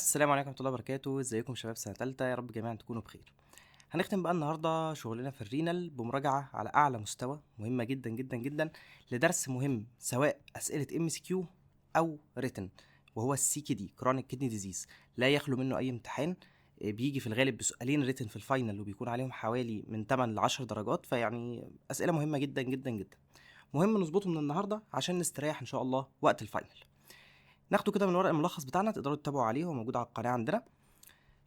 السلام عليكم ورحمة الله وبركاته. ازيكم شباب سنة تالتة؟ يا رب جميعا تكونوا بخير. هنختم بقى النهاردة شغلنا في الرينال بمراجعة على أعلى مستوى مهمة جدا جدا جدا لدرس مهم، سواء أسئلة MCQ أو written، وهو السي كي دي كرونيك كيدني ديزيز. لا يخلو منه أي امتحان. بيجي في الغالب بسؤالين written في الفاينل، وبيكون عليهم حوالي من 8 ل 10 درجات، فيعني أسئلة مهمة جدا جدا جدا. مهم نظبطه من النهاردة عشان نستريح إن شاء الله وقت الفاينل. ناخده كده من ورق الملخص بتاعنا، تقدروا تتابعوا عليه، هو موجود على القناة عندنا.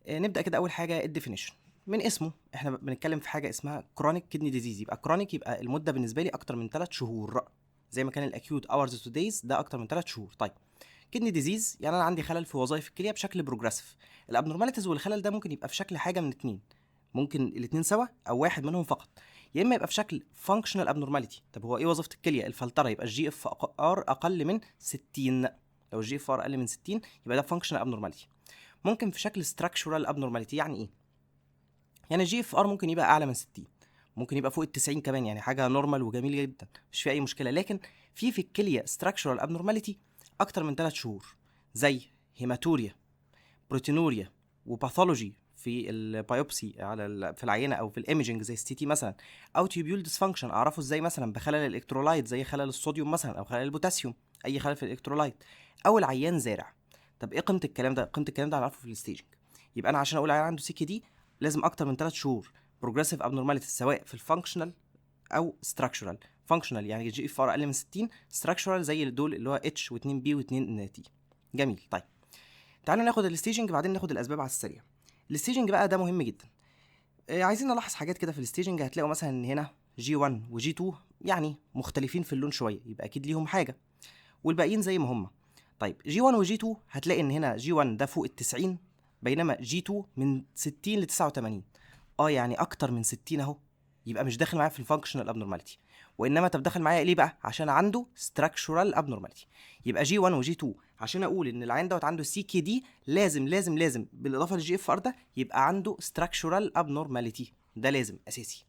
نبدا كده. اول حاجه الديفينيشن. من اسمه احنا بنتكلم في حاجه اسمها كرونيك كيدني ديزيز. يبقى كرونيك يبقى المده بالنسبه لي اكتر من 3 شهور، زي ما كان الاكيوت اورز تو دايز ده اكتر من 3 شهور. طيب كيدني ديزيز يعني انا عندي خلل في وظائف الكليه بشكل بروجريسيف. الابنورماليتيز والخلل ده ممكن يبقى في شكل حاجه من اتنين، ممكن الاتنين سوا او واحد منهم فقط. يا اما يبقى في شكل فانكشنال ابنورماليتي. طب هو ايه وظيفه الكليه؟ الفلتره. يبقى الجي اف ار اقل من 60. لو الجي اف ار اقل من 60 يبقى ده فانكشنال ابنورماليتي. ممكن في شكل structural abnormality. يعني ايه؟ يعني الجي اف ار ممكن يبقى اعلى من 60، ممكن يبقى فوق ال 90 كمان، يعني حاجه نورمال وجميل جدا، مش في اي مشكله. لكن في الكليه structural abnormality اكتر من 3 شهور، زي هيماتوريا، بروتينوريا، وباثولوجي في البايوبسي في العينه، او في الايميجنج زي السي تي مثلا، او تيوبيول ديسفانكشن اعرفه ازاي؟ مثلا بخلل الالكترولايت زي خلل الصوديوم مثلا، او خلل البوتاسيوم، اي خلل في الالكترولايت، او العيان زارع. طب ايه قيمه الكلام ده؟ قيمه الكلام ده هنعرفه في الستيجنج. يبقى انا عشان اقول عيان عنده سي كي دي لازم اكتر من 3 شهور بروجريسيف ابنورماليتي، سواء في الفانكشنال او ستراكشرال. فانكشنال يعني جي اف ار اقل من 60، ستراكشرال زي دول اللي هو اتش و2 بي و2 ان تي. جميل. طيب تعالوا ناخد الستيجنج بعدين ناخد الاسباب على السريع. الستيجنج بقى ده مهم جدا. عايزين نلاحظ حاجات كده في الستيجنج. هتلاقوا مثلا ان هنا جي 1 وجي 2 يعني مختلفين في اللون شويه، يبقى اكيد ليهم حاجه، والباقيين زي ما هم. طيب جي 1 وجي 2 هتلاقي ان هنا جي 1 ده فوق ال 90، بينما جي 2 من 60 ل 89. يعني اكتر من 60 اهو. يبقى مش داخل معايا في الفانكشنال ابنورماليتي، وانما طب داخل معايا ليه بقى؟ عشان عنده ستراكشورال ابنورماليتي. يبقى جي 1 وجي 2 عشان اقول ان العيان دوت عنده سي كي دي لازم لازم لازم بالاضافه للجي اف ار ده يبقى عنده ستراكشورال ابنورماليتي. ده لازم اساسي.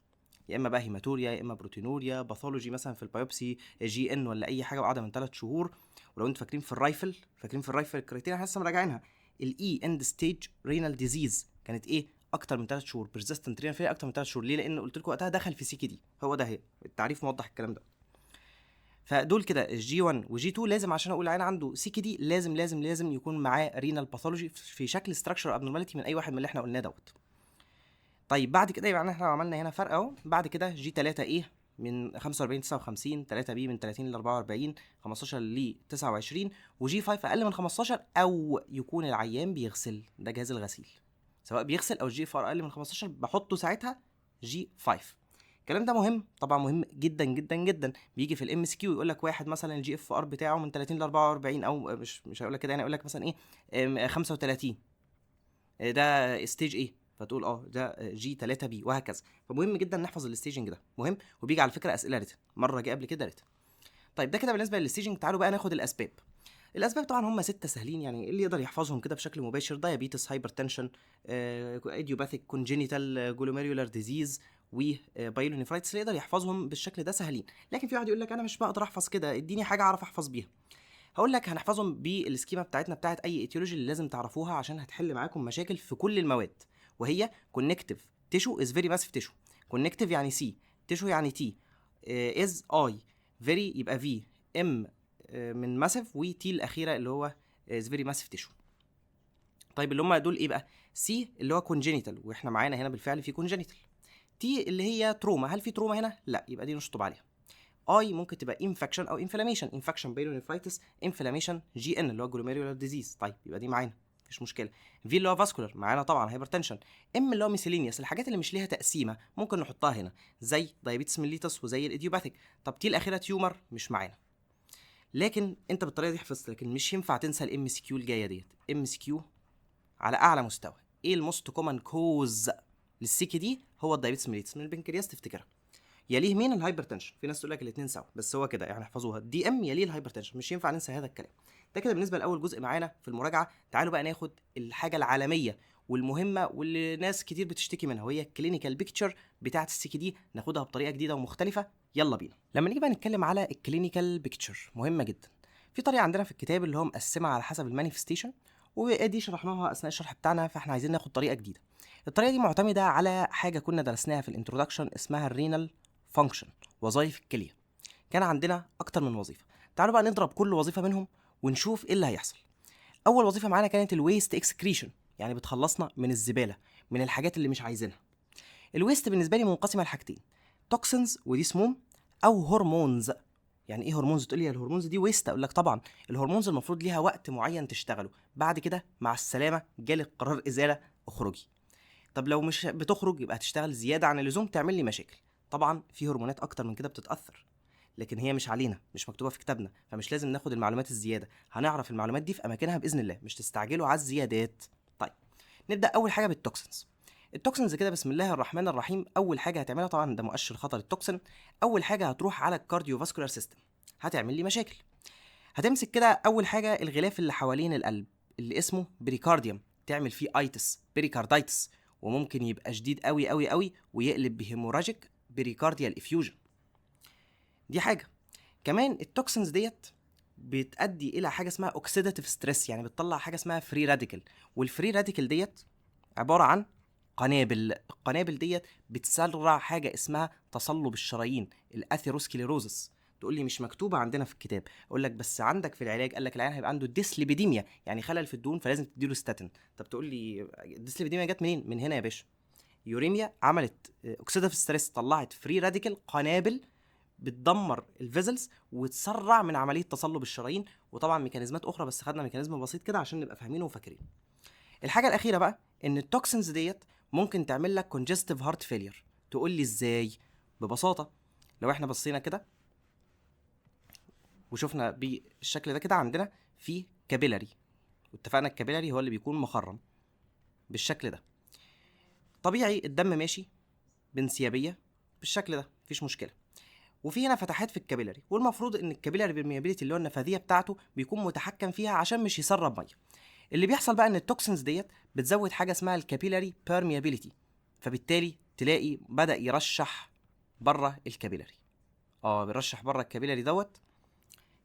يا اما بقى هيماتوريا، يا اما بروتينوريا، باثولوجي مثلا في البايوبسي جي ان ولا اي حاجه قاعده من 3 شهور. ولو انتوا فاكرين في الرايفل، الكريتيريا احنا لسه مراجعينها، الاي اند ستيج رينال ديزيز كانت ايه؟ اكتر من 3 شهور. بيرزيستنت رينال فيلير اكتر من 3 شهور. ليه؟ لان قلت لكم وقتها دخل في سي كي دي. هو ده هي التعريف موضح الكلام ده. فدول كده الجي 1 وجي 2 لازم عشان اقول العيان عنده سي كي دي لازم لازم لازم يكون معاه رينال باثولوجي في شكل ستراكشر ابنورماليتي من اي واحد من اللي احنا قلناه دوت. طيب بعد كده يبقى احنا عملنا هنا فرق اهو. بعد كده جي 3 ايه من 45 59، 3 بي من 30 ل 44، 15 ل 29، وجي 5 اقل من 15 او يكون العيان بيغسل، ده جهاز الغسيل، سواء بيغسل او جي اف ار اقل من 15 بحطه ساعتها جي 5. الكلام ده مهم طبعا، مهم جدا جدا جدا. بيجي في الام اس كيو يقول لك واحد مثلا الجي اف ار بتاعه من 30 ل 44، او مش هقول لك كده، يعني اقول لك مثلا ايه 35، ده ستيج ايه، فتقول ده جي 3 بي، وهكذا. فمهم جدا نحفظ الستيجنج ده، مهم. وبيجي على فكره اسئله ريتن، مره جه قبل كده ريتن. طيب ده كده بالنسبه للستيجنج. تعالوا بقى ناخد الاسباب. الاسباب طبعا هم 6 سهلين، يعني اللي يقدر يحفظهم كده بشكل مباشر: دايابيتس، هايبرتنشن، ايديوباثيك كونجينيتال جلوميريولار ديزيز، وبايلونيفرايتس. اللي يقدر يحفظهم بالشكل ده سهلين. لكن في واحد يقول لك انا مش بقدر احفظ كده، اديني حاجه اعرف احفظ بيها. هقول لك هنحفظهم بالسكيما بتاعتنا بتاعت اي ايتيولوجي اللي لازم تعرفوها عشان هتحل معاكم مشاكل في كل المواد، وهي كونكتيف تيشو از فيري ماسيف تيشو. كونكتيف يعني سي، تيشو يعني تي، از اي، فيري يبقى في، ام من ماسيف، وتي الاخيره اللي هو از فيري ماسيف تيشو. طيب اللي هم دول ايه بقى؟ سي اللي هو كونجينيتال، واحنا معانا هنا بالفعل في كونجينيتال. تي اللي هي تروما، هل في تروما هنا؟ لا، يبقى دي نشطب عليها. اي ممكن تبقى انفكشن او انفلاميشن، انفكشن بايلونيفرايتس، انفلاميشن جي ان اللي هو جلوميريولار ديزيز. طيب يبقى دي معانا مفيش مشكله. في اللي هو فاسكولار معانا طبعا، هايبرتنشن. ام اللي هو ميسيلينيوس، الحاجات اللي مش ليها تقسيمه ممكن نحطها هنا، زي دايابيتس ميليتس وزي الايديوباثيك. طب تي الاخيره تيومر مش معانا. لكن انت بالطريقه دي حفظت، لكن مش ينفع تنسى الام سي كيو الجايه ديت. ام سي كيو على اعلى مستوى. ايه الموست كومن كوز للسيكي دي؟ هو الدايابيتس ميليتس من البنكرياس، تفتكرها. يليه مين؟ الهايبرتنشن. في ناس تقول لك الاثنين سوا، بس هو كده يعني احفظوها، دي ام يليه الهايبرتنشن، مش ينفع ننسى هذا الكلام. ده كده بالنسبه لاول جزء معانا في المراجعه. تعالوا بقى ناخد الحاجه العالميه والمهمه واللي ناس كتير بتشتكي منها، وهي الكلينيكال بيكتشر بتاعه السيكي دي. ناخدها بطريقه جديده ومختلفه. يلا بينا. لما نيجي بقى نتكلم على الكلينيكال بيكتشر، مهمه جدا. في طريقه عندنا في الكتاب اللي هو مقسمها على حسب المانيفستيشن، ودي شرحناها اثناء الشرح بتاعنا، فاحنا عايزين ناخد طريقه جديده. الطريقه دي معتمده على حاجه كنا درسناها في الانترودكشن اسمها الرينال فانكشن، وظائف الكليه. كان عندنا اكتر من وظيفه. تعالوا بقى نضرب كل وظيفه منهم ونشوف ايه اللي هيحصل. اول وظيفه معانا كانت الويست اكسكريشن، يعني بتخلصنا من الزباله، من الحاجات اللي مش عايزينها. الويست بالنسبه لي منقسمه لحاجتين: توكسنز ودي سموم، او هرمونز. يعني ايه هرمونز؟ تقول لي الهرمونز دي ويست. اقول لك طبعا الهرمونز المفروض ليها وقت معين تشتغله، بعد كده مع السلامه جالك قرار ازاله، اخرجي. طب لو مش بتخرج يبقى هتشتغل زياده عن اللزوم تعمل لي مشاكل. طبعا في هرمونات اكتر من كده بتتاثر، لكن هي مش علينا، مش مكتوبه في كتابنا، فمش لازم ناخد المعلومات الزياده. هنعرف المعلومات دي في اماكنها باذن الله، مش تستعجلوا على الزيادات. طيب نبدا اول حاجه بالتوكسنز. التوكسنز كده بسم الله الرحمن الرحيم. اول حاجه هتعملها، طبعا ده مؤشر خطر التوكسين، اول حاجه هتروح على الكارديو فاسكولار سيستم، هتعمل لي مشاكل. هتمسك كده اول حاجه الغلاف اللي حوالين القلب اللي اسمه بريكارديوم، تعمل فيه ايتس، بريكاردايتس، وممكن يبقى شديد قوي قوي قوي ويقلب بهيموراجيك بريكارديال افيوجن. دي حاجه. كمان التوكسنز ديت بتؤدي الى حاجه اسمها اوكسيداتيف ستريس، يعني بتطلع حاجه اسمها فري راديكال، والفري راديكال ديت عباره عن قنابل. القنابل ديت بتسرع حاجه اسمها تصلب الشرايين، الاثيروسكليروزس. تقول لي مش مكتوبه عندنا في الكتاب. اقول لك بس عندك في العلاج، قال لك العيان هيبقى عنده ديسليبيديميا، يعني خلل في الدهون، فلازم تديله ستاتين. طب تقول لي الديسليبيديميا جت منين؟ من هنا يا باشا. يوريميا عملت اوكسيداتيف ستريس، طلعت فري راديكال، قنابل بتدمر الفيزلز وتسرع من عمليه تصلب الشرايين، وطبعا ميكانيزمات اخرى، بس خدنا ميكانيزم بسيط كده عشان نبقى فاهمينه وفاكرين. الحاجه الاخيره بقى ان التوكسنز ديت ممكن تعمل لك كونجستيف هارت فيلير. تقول لي ازاي؟ ببساطه، لو احنا بصينا كده وشفنا بالشكل ده كده، عندنا في كابيلاري، واتفقنا الكابيلاري هو اللي بيكون مخرم بالشكل ده. طبيعي الدم ماشي بانسيابيه بالشكل ده، مفيش مشكله. وفي هنا فتحات في الكابيلاري، والمفروض ان الكابيلاري بيرميابيليتي اللي هو النفاذيه بتاعته بيكون متحكم فيها عشان مش يسرب ميه. اللي بيحصل بقى ان التوكسنز ديت بتزود حاجه اسمها الكابيلاري بيرميابيليتي، فبالتالي تلاقي بدا يرشح بره الكابيلاري. بيرشح بره الكابيلاري دوت،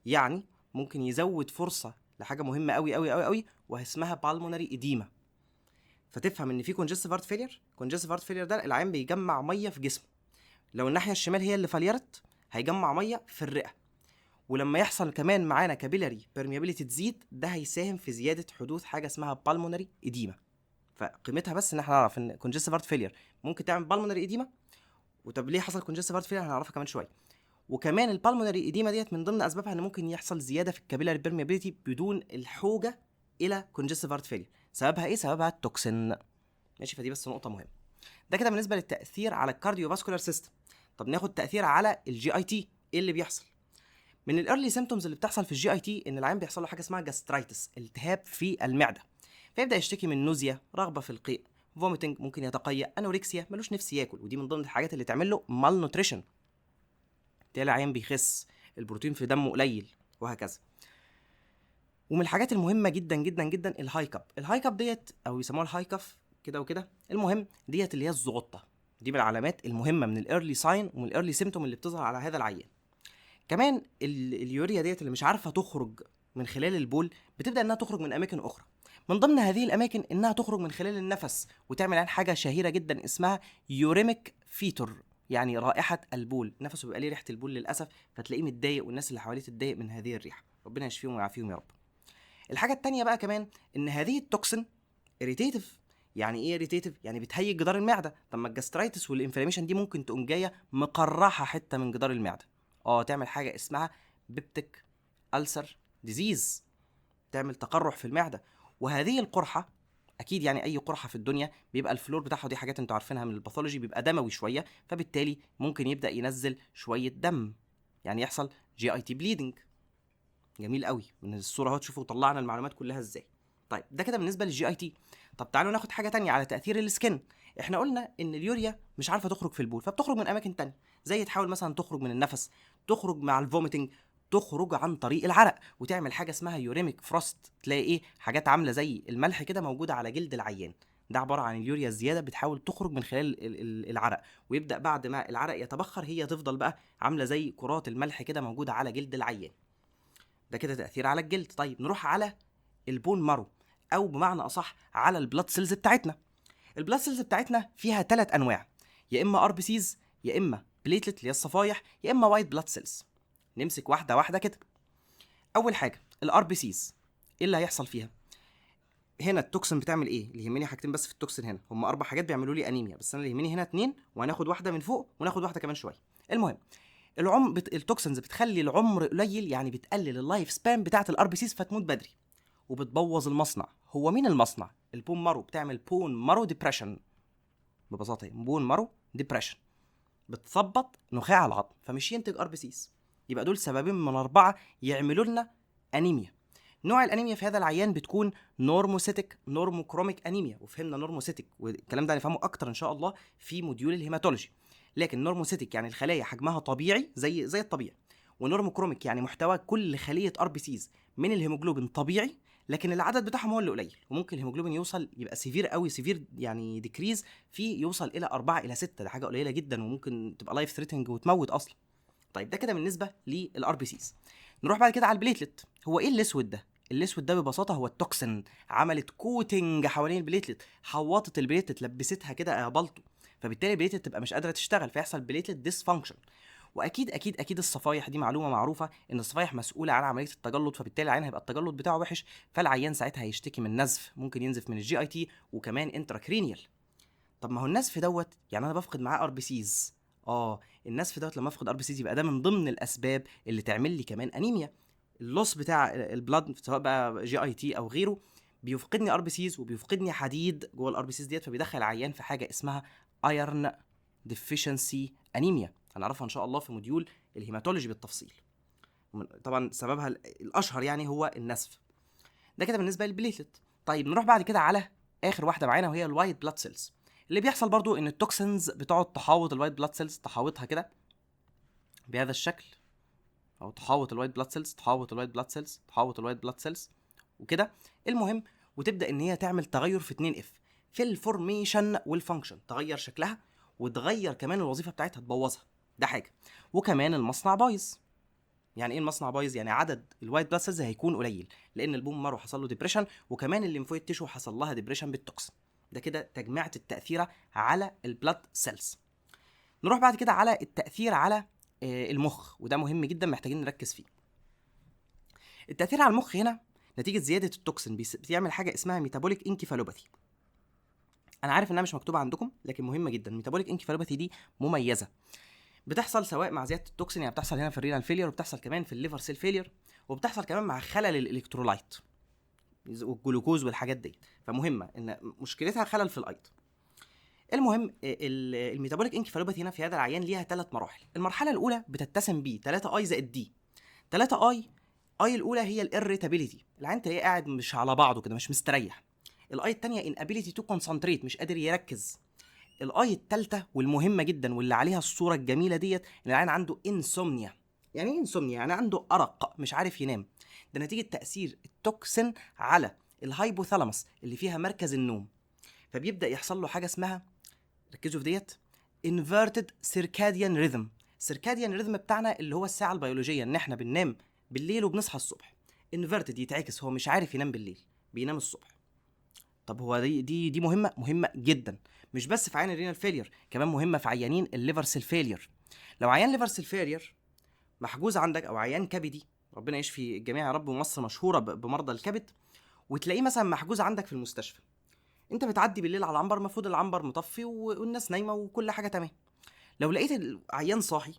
يعني ممكن يزود فرصه لحاجه مهمه قوي قوي قوي قوي، واسمها بالمونري اديما. فتفهم ان في كونجستيف هارت فيلير. كونجستيف هارت فيلير ده العيان بيجمع ميه في جسمه، لو الناحيه الشمال هي اللي فليرت هيجمع ميه في الرئه. ولما يحصل كمان معانا كابيلاري بيرميابيليتي تزيد، ده هيساهم في زياده حدوث حاجه اسمها بالمونري اديما. فقيمتها بس ان احنا نعرف ان كونجستيف هارت فيلير ممكن تعمل بالمونري اديما. وطب ليه حصل كونجستيف هارت فيلير هنعرفها كمان شويه. وكمان البالمونري اديما ديت من ضمن اسبابها ان ممكن يحصل زياده في الكابيلاري بيرميابيليتي بدون الحوجه الى كونجستيف هارت فيلير. سببها ايه؟ سببها التوكسين. ماشي، فدي بس نقطه مهمه. ده كده بالنسبه للتاثير على الكارديو فاسكولار سيستم. طب ناخد تاثير على الجي اي تي. ايه اللي بيحصل؟ من الايرلي سيمبتومز اللي بتحصل في الجي اي تي ان العيان بيحصل له حاجه اسمها جاسترايتس، التهاب في المعده، فيبدا يشتكي من نوزيا، رغبه في القيء، فوميتنج، ممكن يتقيأ، انوركسيا، ملوش نفس ياكل، ودي من ضمن الحاجات اللي تعمل له مال نوتريشن، تلاقي العيان بيخس، البروتين في دمه قليل، وهكذا. ومن الحاجات المهمه جدا جدا جدا الهاي كاب. الهاي كاب ديت او يسموها الهاي كاف كده وكده، المهم ديت اللي هي الزغطه، دي من العلامات المهمه من الايرلي ساين ومن الايرلي سيمتوم اللي بتظهر على هذا العيان. كمان اليوريا ديت اللي مش عارفه تخرج من خلال البول، بتبدا انها تخرج من اماكن اخرى. من ضمن هذه الاماكن انها تخرج من خلال النفس، وتعمل عن حاجه شهيره جدا اسمها يوريميك فيتور، يعني رائحه البول. نفسه بيبقى ليه ريحه البول للاسف، فتلاقيه متضايق والناس اللي حواليه تتضايق من هذه الريحه. ربنا يشفيهم ويعافيهم يا رب. الحاجه التانية بقى كمان ان هذه التوكسين اريتيتيف. يعني ايه اريتيتيف؟ يعني بتهيج جدار المعده. طب ما الجاسترايتس والانفلاميشن دي ممكن تقوم جايه مقرحه حته من جدار المعده، تعمل حاجه اسمها بيبتيك ألسر ديزيز، تعمل تقرح في المعده. وهذه القرحه اكيد يعني اي قرحه في الدنيا بيبقى الفلور بتاعها، دي حاجات انتوا عارفينها من الباثولوجي، بيبقى دموي شويه، فبالتالي ممكن يبدا ينزل شويه دم، يعني يحصل جي اي تي بليدنج. جميل قوي، من الصوره اهو تشوفوا طلعنا المعلومات كلها ازاي. طيب ده كده بالنسبه للجي اي تي. طب تعالوا ناخد حاجه تانية على تاثير السكن. احنا قلنا ان اليوريا مش عارفه تخرج في البول، فبتخرج من اماكن تانية، زي تحاول مثلا تخرج من النفس، تخرج مع الفوميتنج، تخرج عن طريق العرق، وتعمل حاجه اسمها يوريميك فروست. تلاقي ايه؟ حاجات عامله زي الملح كده موجوده على جلد العيان. ده عباره عن اليوريا الزياده بتحاول تخرج من خلال العرق، ويبدا بعد ما العرق يتبخر هي تفضل بقى عامله زي كرات الملح كده موجوده على جلد العيان. ده كده تأثير على الجلد. طيب نروح على البون مارو. او بمعنى اصح على البلاد سيلز بتاعتنا. البلاد سيلز بتاعتنا فيها 3 انواع، يا اما ار بي سيز، يا اما بليتلت اللي هي الصفايح، يا اما وايت بلاد سيلز. نمسك واحده واحده كده. اول حاجه الار بي سيز، ايه اللي هيحصل فيها؟ هنا التوكسين بتعمل ايه؟ اللي يهمني حاجتين بس في التوكسين هنا، هم 4 حاجات بيعملوا لي انيميا، بس انا اللي يهمني هنا 2، وهناخد واحده من فوق وناخد واحده كمان شويه. المهم التوكسينز بتخلي العمر قليل، يعني بتقلل اللايف سبان بتاعه الار بي سيز فتموت بدري، وبتبوظ المصنع. هو مين المصنع؟ البون مارو، بتعمل بون مارو ديبريشن، ببساطه بون مارو ديبريشن، بتثبط نخاع العظم فمش ينتج ار بي سيز. يبقى دول سببين من 4 يعملوا لنا انيميا. نوع الانيميا في هذا العيان بتكون نورموسيتك نورموكروميك انيميا، وفهمنا نورموسيتك والكلام ده هنفهمه اكتر ان شاء الله في موديول الهيماتولوجي. لكن نورموسيتك يعني الخلايا حجمها طبيعي زي الطبيعي، ونورموكروميك يعني محتوى كل خليه ار بي سيز من الهيموجلوبين طبيعي، لكن العدد بتاعهم هو اللي قليل، وممكن الهيموجلوبين يوصل يبقى سيفير قوي، سيفير يعني ديكريز فيه يوصل الى 4 الى 6، ده حاجه قليله جدا وممكن تبقى لايف ثريتنج وتموت اصلا. طيب ده كده بالنسبه للار بي سيز. نروح بعد كده على البليتلت. هو ايه الاسود ده؟ الاسود ده ببساطه هو التوكسين، عملت كوتنج حوالين البليتلت، حوطت البليتلت، لبستها كده بلطو، فبالتالي البليتلت تبقى مش قادره تشتغل، فيحصل بليتلت ديسفانكشن. واكيد اكيد اكيد الصفايح دي معلومه معروفه ان الصفايح مسؤوله عن عمليه التجلط، فبالتالي العيان هيبقى التجلط بتاعه وحش، فالعيان ساعتها هيشتكي من نزف، ممكن ينزف من الجي اي تي وكمان انتراكرينيال. طب ما هو النزف دوت يعني انا بفقد معاه ار بي سيز. النزف دوت لما افقد ار بي سيز يبقى ده من ضمن الاسباب اللي تعمل لي كمان انيميا. اللوس بتاع البلاد سواء بقى جي اي تي او غيره بيفقدني ار بي سيز وبيفقدني حديد جوه الار بي سيز ديت، فبيدخل العيان في حاجه اسمها ايرن ديفيشنسي انيميا، هنعرفها ان شاء الله في موديول الهيماتولوجي بالتفصيل. طبعا سببها الاشهر يعني هو النزف. ده كده بالنسبه للبليتلت. طيب نروح بعد كده على اخر واحده معانا وهي الوايت بلاد سيلز. اللي بيحصل برضو ان التوكسينز بتقعد تحاوط الوايت بلاد سيلز، تحاوطها كده بهذا الشكل، او تحاوط الوايت بلاد سيلز، تحاوط الوايت بلاد سيلز، تحاوط الوايت بلاد سيلز وكده. المهم وتبدا ان هي تعمل تغير في 2 اف، في الفورميشن والفانكشن، تغير شكلها وتغير كمان الوظيفه بتاعتها، تبوظها. ده حاجه. وكمان المصنع بايظ. يعني ايه المصنع بايظ؟ يعني عدد الوايت بلاد سيلز هيكون قليل، لان البون مارو حصل له ديبريشن، وكمان الليمفويد تيشو حصل لها ديبريشن بالتوكسين. ده كده تجميعة التاثير على البلاد سيلز. نروح بعد كده على التاثير على المخ، وده مهم جدا محتاجين نركز فيه. التاثير على المخ هنا نتيجه زياده التوكسين بيعمل حاجه اسمها ميتابوليك انكيفالوباثي. انا عارف انها مش مكتوبه عندكم لكن مهمه جدا. ميتابوليك انكيفالوباثي دي مميزه، بتحصل سواء مع زياده التوكسين، يعني بتحصل هنا في الرينال فيلير، وبتحصل كمان في الليفر سيل فيلير، وبتحصل كمان مع خلل الالكترولايت والجلوكوز والحاجات دي، فمهمه ان مشكلتها خلل في الايض. المهم الميتابوليك انكيفالوباثي هنا في هذا العيان ليها 3 مراحل. المرحله الاولى بتتسم ب 3 اي زائد دي. 3 اي الاولى هي الاريتابيليتي، العيان تلاقيه قاعد مش على بعضه كده، مش مستريح. الاي الثانيه inability to concentrate، مش قادر يركز. الاي الثالثه والمهمه جدا واللي عليها الصوره الجميله ديت، ان العيان عنده انسومنيا. يعني ايه انسومنيا؟ يعني عنده ارق، مش عارف ينام. ده نتيجه تاثير التوكسين على الهايبوثالاموس اللي فيها مركز النوم، فبيبدا يحصل له حاجه اسمها، ركزوا في ديت، inverted circadian rhythm. circadian rhythm بتاعنا اللي هو الساعه البيولوجيه، ان احنا بننام بالليل وبنصحى الصبح. inverted يتعكس، هو مش عارف ينام بالليل، بينام الصبح. طب هو دي مهمه جدا، مش بس في عيان الرينال فيلير، كمان مهمه في عيانين الليفر سيل فيلير. لو عيان ليفر سيل فيلير محجوز عندك، او عيان كبدي، ربنا يشفي الجميع يا رب، ومصر مشهوره بمرضى الكبد، وتلاقيه مثلا محجوز عندك في المستشفى، انت بتعدي بالليل على العنبر، المفروض العنبر مطفي والناس نايمه وكل حاجه تمام. لو لقيت العيان صاحي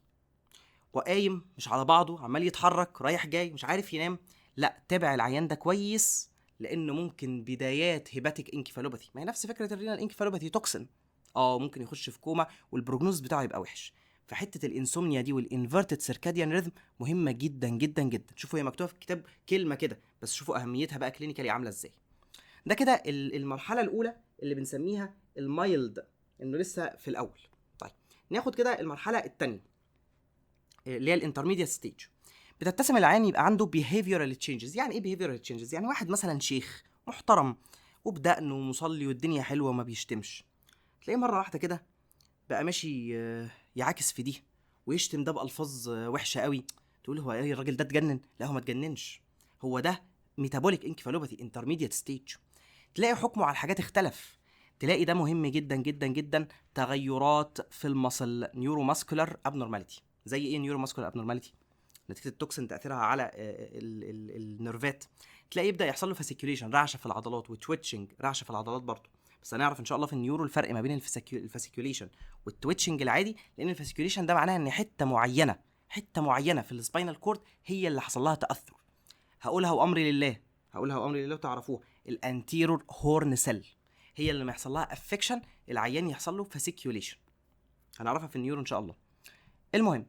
وقايم مش على بعضه، عمال يتحرك رايح جاي مش عارف ينام، لا تابع العيان ده كويس، لانه ممكن بدايات هيباتيك انكيفالوباثي. ما هي نفس فكره الرينال انكيفالوباثي، توكسين ممكن يخش في كوما والبروجنوز بتاعه يبقى وحش. فحته الانسومنيا دي والانفرتد سيركاديان ريذم مهمه جدا جدا جدا. شوفوا هي مكتوبه في الكتاب كلمه كده بس، شوفوا اهميتها بقى كلينيكالي عامله ازاي. ده كده المرحله الاولى اللي بنسميها المايلد، انه لسه في الاول. طيب ناخد كده المرحله الثانيه اللي هي الانترميديت ستيج. بتتسم العيان يبقى عنده behavioral changes. يعني ايه behavioral changes؟ يعني واحد مثلا شيخ محترم وبدقنه ومصلي والدنيا حلوه وما بيشتمش، تلاقيه مره واحده كده بقى ماشي يعاكس في دي ويشتم ده بالفاظ وحشه قوي. تقول هو ايه الراجل ده اتجنن؟ لا هو ما اتجننش، هو ده ميتابوليك انكفالوباثي انترميديت ستيج. تلاقي حكمه على الحاجات اختلف. تلاقي ده مهم جدا جدا جدا، تغيرات في المصل، نيورو ماسكولار ابنورماليتي. زي ايه نيورو ماسكولار ابنورماليتي؟ نتيجه التوكسين تاثيرها على النيرفات، تلاقي يبدا يحصل له فاسيكيوليشن، رعشه في العضلات، وتويتشنج، رعشه في العضلات برضه. بس هنعرف ان شاء الله في النيورو الفرق ما بين الفاسيكيوليشن والتويتشنج العادي، لان الفاسيكيوليشن ده معناها ان حته معينه في السباينال كورد هي اللي حصل لها تاثر. هقولها وامري لله، وتعرفوها. الانتيرور هورن سيل هي اللي ما يحصل لها افكشن، العيان يحصل له فاسيكيوليشن. هنعرفها في النيورو ان شاء الله. المهم،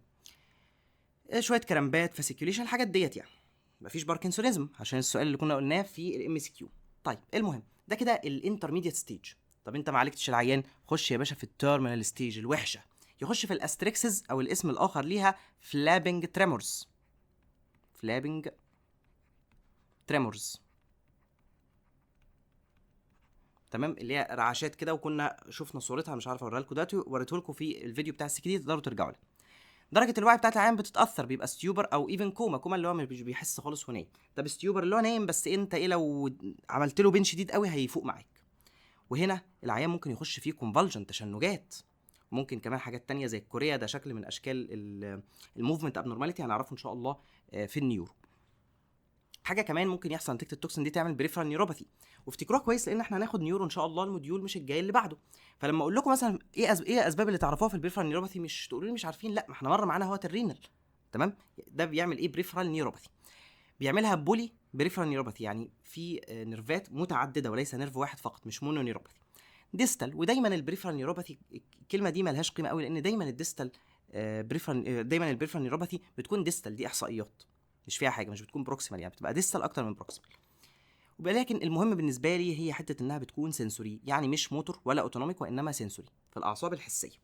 شويه كرامبات، فاسيكيوليشن، الحاجات ديت يعني. مفيش باركنسونيزم عشان السؤال اللي كنا قلناه في الام سي كيو. طيب المهم، ده كده الانترميديت ستيج. طب انت ما عالجتش العيان، خش يا باشا في التيرمينال ستيج الوحشه، يخش في الاستريكسز او الاسم الاخر ليها فلابنج تريمورز. تمام، اللي هي رعشات كده، وكنا شفنا صورتها، مش عارف اوريها لكم دلوقتي، وريته لكم في الفيديو بتاع السكيدي، تقدروا ترجعوا له. درجه الوعي بتاعت العيان بتتاثر، بيبقى ستيوبر او ايفن كوما اللي هو مش بيحس خالص ونايم. طب ستيوبر اللي هو نايم بس انت ايه، لو عملت له بين شديد قوي هيفوق معاك. وهنا العيان ممكن يخش فيه كونفالجن، تشنجات. ممكن كمان حاجات تانية زي الكوريا، ده شكل من اشكال الموفمنت ابنورماليتي، هنعرفه ان شاء الله في النيورو. حاجه كمان ممكن يحصل نتيجه التوكسين دي، تعمل بريفرال نيوروباثي. وافتكروها كويس، لان احنا هناخد نيورو ان شاء الله الموديول مش الجاي اللي بعده. فلما اقول لكم مثلا ايه اسباب اللي تعرفوها في البريفرال نيوروباثي، مش تقولوا لي مش عارفين، لا، ما احنا مره معانا هو الرينال. تمام، ده بيعمل ايه؟ بريفرال نيوروباثي. بيعملها بولي بريفرال نيوروباثي، يعني في نيرفات متعدده وليس نيرف واحد فقط، مش مونو نيوروباثي. ديستال، ودايما البريفرال نيوروباثي الكلمه دي مالهاش قيمه قوي، لان دايما الديستال دايما البريفرال نيوروباثي بتكون ديستال، دي احصائيات مش فيها حاجه، مش بتكون بروكسيمال، يعني بتبقى ديستال اكتر من بروكسيمال. لكن المهم بالنسبه لي هي حته انها بتكون سنسوري، يعني مش موتور ولا اوتونوميك، وانما سنسوري في الاعصاب الحسيه.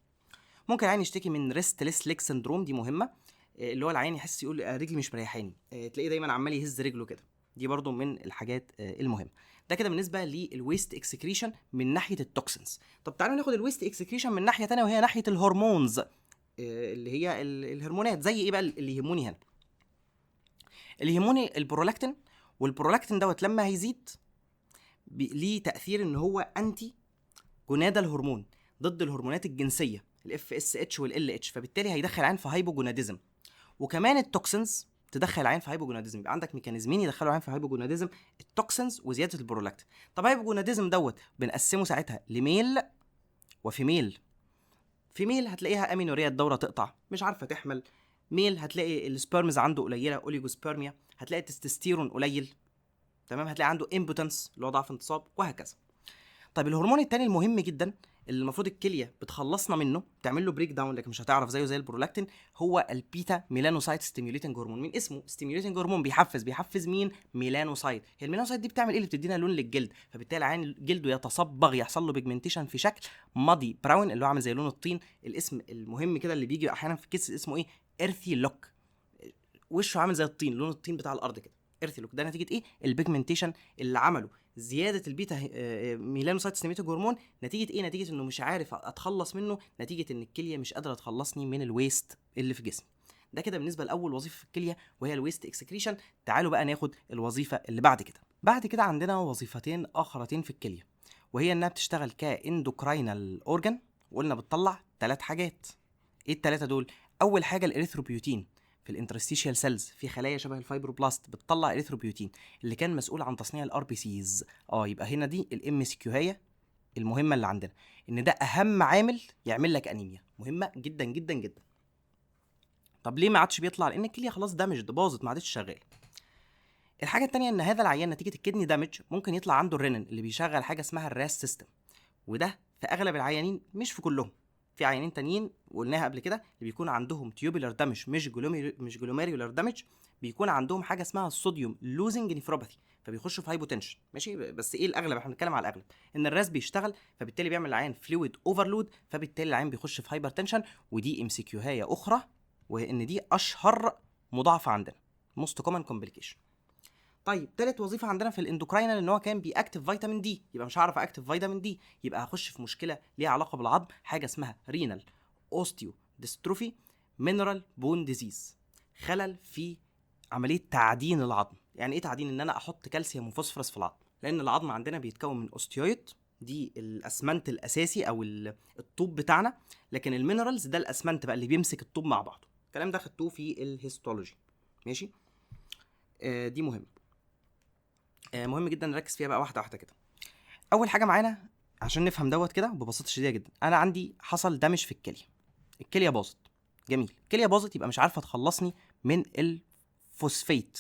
ممكن العين يشتكي من ريستلس ليج سندروم، دي مهمه، اللي هو العين يحس يقول رجلي مش مريحاني، تلاقيه دايما عمال يهز رجله كده، دي برضو من الحاجات المهمه. ده كده بالنسبه للويست اكسكريشن من ناحيه التوكسينز. طب تعالوا ناخد الويست اكسكريشن من ناحيه ثانيه، وهي ناحيه الهرمونز، اللي هي الهرمونات. زي ايه بقى اللي يهموني هنا؟ اللي يهموني البرولاكتين. والبرولاكتين دوت لما هيزيد ليه تاثير ان هو انتي جونادال هرمون، ضد الهرمونات الجنسيه الاف اس اتش والال اتش، فبالتالي هيدخل عين في هايبوجوناديزم. وكمان التوكسينز تدخل عين في هايبوجوناديزم، يبقى عندك ميكانيزمين يدخلوا عين في هايبوجوناديزم، التوكسينز وزياده البرولاكتين. طب هايبوجوناديزم دوت بنقسمه ساعتها لميل وفيميل. فيميل هتلاقيها امينوريا، الدوره تقطع، مش عارفه تحمل. ميل هتلاقي السبيرمز عنده قليله، اوليجوسبيرميا، هتلاقي التستوستيرون قليل. تمام، هتلاقي عنده امبوتنس اللي هو ضعف انتصاب، وهكذا. طيب الهرمون التاني المهم جدا اللي المفروض الكليه بتخلصنا منه، تعمل له بريك داون، لكن مش هتعرف زيه زي البرولاكتين، هو البيتا ميلانوسايت ستيميوليتنج هرمون. من اسمه ستيميوليتنج هرمون، بيحفز مين؟ ميلانوسايت. هي الميلانوسايت دي بتعمل ايه؟ اللي بتدينا لون للجلد، فبالتالي العين جلده يتصبغ، يحصل له بيجمنتيشن في شكل ماضي براون، اللي هو عامل زي لون الطين. الاسم المهم كده اللي بيجي احيانا في الكيس اسمه ايه؟ ايرثي لوك، وشه عامل زي الطين، لون الطين بتاع الارض كده، ايرثي لوك. ده نتيجه ايه؟ البيجمنتيشن اللي عمله زياده البيتا ميلانوسايت ستيميوليتنج هرمون. نتيجه ايه؟ نتيجه انه مش عارف اتخلص منه، نتيجه ان الكليه مش قادره تخلصني من الويست اللي في جسمي. ده كده بالنسبه لاول وظيفه في الكليه، وهي الويست اكسكريشن. تعالوا بقى ناخد الوظيفه اللي بعد كده عندنا وظيفتين اخرتين في الكليه، وهي انها بتشتغل كاندوكراينال اورجان، وقلنا بتطلع 3 حاجات. ايه ال3 دول؟ اول حاجه الاريثروبيوتين في الانترستيشيال سيلز، في خلايا شبه الفايبروبلاست بتطلع اريثروبيوتين اللي كان مسؤول عن تصنيع الار بي سيز. يبقى هنا دي الام اس كيو هي المهمه اللي عندنا، ان ده اهم عامل يعمل لك انيميا، مهمه جدا جدا جدا. طب ليه ما عادش بيطلع؟ لان الكليه خلاص دامجد، باظت، ما عادش شغاله. الحاجه الثانيه ان هذا العيان نتيجه الكدني دامج ممكن يطلع عنده الرينين اللي بيشغل حاجه اسمها الراس سيستم، وده في اغلب العيانين، مش في كلهم. في عيانين تانيين وقلناها قبل كده اللي بيكون عندهم تيوبولار دامج مش جلوميريولار دامج، بيكون عندهم حاجه اسمها الصوديوم لوزنج نيفروباثي، فبيخشوا في هايبوتنشن. ماشي، بس ايه الاغلب؟ احنا بنتكلم على الاغلب، ان الراس بيشتغل، فبالتالي بيعمل العيان فلويد اوفرلود، فبالتالي العيان بيخش في هايبرتنشن. ودي ام سي كيو هي اخرى، وان دي اشهر مضاعفه عندنا، موست كومن كومبليكيشن. طيب تالت وظيفه عندنا في الاندوكراينال ان هو كان بيأكتف فيتامين دي، يبقى مش هعرف اكتف فيتامين دي، يبقى هخش في مشكله ليها علاقه بالعظم، حاجه اسمها رينال اوستيو ديستروفي مينرال بون ديزيز، خلل في عمليه تعدين العظم. يعني ايه تعدين؟ ان انا احط كالسيوم وفوسفورس في العظم. لان العظم عندنا بيتكون من اوستيويد، دي الاسمنت الاساسي او الطوب بتاعنا، لكن المينرالز ده الاسمنت بقى اللي بيمسك الطوب مع بعضه. الكلام ده خدتوه في الهيستولوجي، ماشي. دي مهم، مهم جدا نركز فيها بقى واحده واحده كده. اول حاجه معانا عشان نفهم دوت كده ببساطه شديده جدا، انا عندي حصل دمج في الكليه، الكليه باظت، جميل، الكليه باظت يبقى مش عارفه تخلصني من الفوسفيت،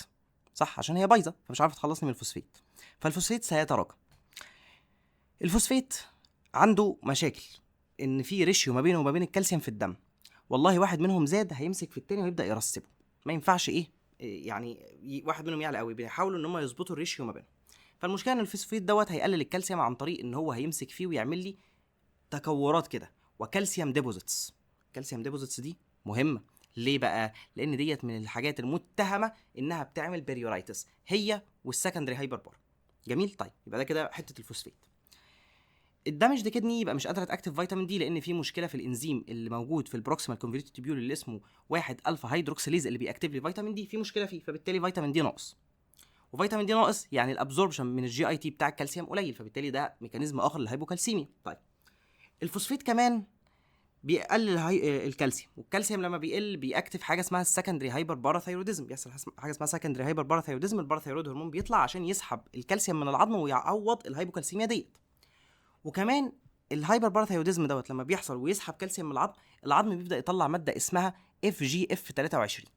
صح؟ عشان هي بايظه فمش عارفه تخلصني من الفوسفيت، فالفوسفيت سيتراكم. الفوسفيت عنده مشاكل، ان في ريشيو ما بينه وما بين الكالسيوم في الدم، والله واحد منهم زاد هيمسك في التاني ويبدا يرسبه، ما ينفعش يعني واحد منهم يعلى قوي، بيحاولوا ان هم يظبطوا الريشيو ما بينهم. فالمشكله ان الفوسفيت دوت هيقلل الكالسيوم عن طريق ان هو هيمسك فيه ويعمل لي تكورات كده وكالسيوم ديبوزيتس. الكالسيوم ديبوزيتس دي مهمه، ليه بقى؟ لان ديت من الحاجات المتهمه انها بتعمل بيريورايتس، هي والسكندري هايبر بار. جميل، طيب يبقى ده كده حته الفوسفيت. الدمج ده كدني يبقى مش قادره تاكتف فيتامين دي، لان في مشكله في الانزيم اللي موجود في البروكسيمال كونفرتيف تيبيول اللي اسمه 1 الفا هيدروكسيليز اللي بيأكتف لي فيتامين دي، في مشكله فيه، فبالتالي فيتامين دي ناقص. وفيتامين دي ناقص يعني الابزوربشن من الجي اي تي بتاع الكالسيوم قليل، فبالتالي ده ميكانيزم اخر للهايبوكالسيميا. طيب الفوسفيت كمان بيقلل الكالسيوم، والكالسيوم لما بيقل بيأكتف حاجه اسمها السكندري هايبر باراثايروديزم، بيحصل حاجه اسمها سكندري هايبر باراثايروديزم، الباراثايرود هرمون بيطلع عشان يسحب الكالسيوم من العظم ويعوض الهايبوكالسيميا ديت. وكمان الهايبر باراثايروديزم دوت لما بيحصل ويسحب كالسيوم من العظم، العظم بيبدا يطلع ماده اسمها اف جي اف 23.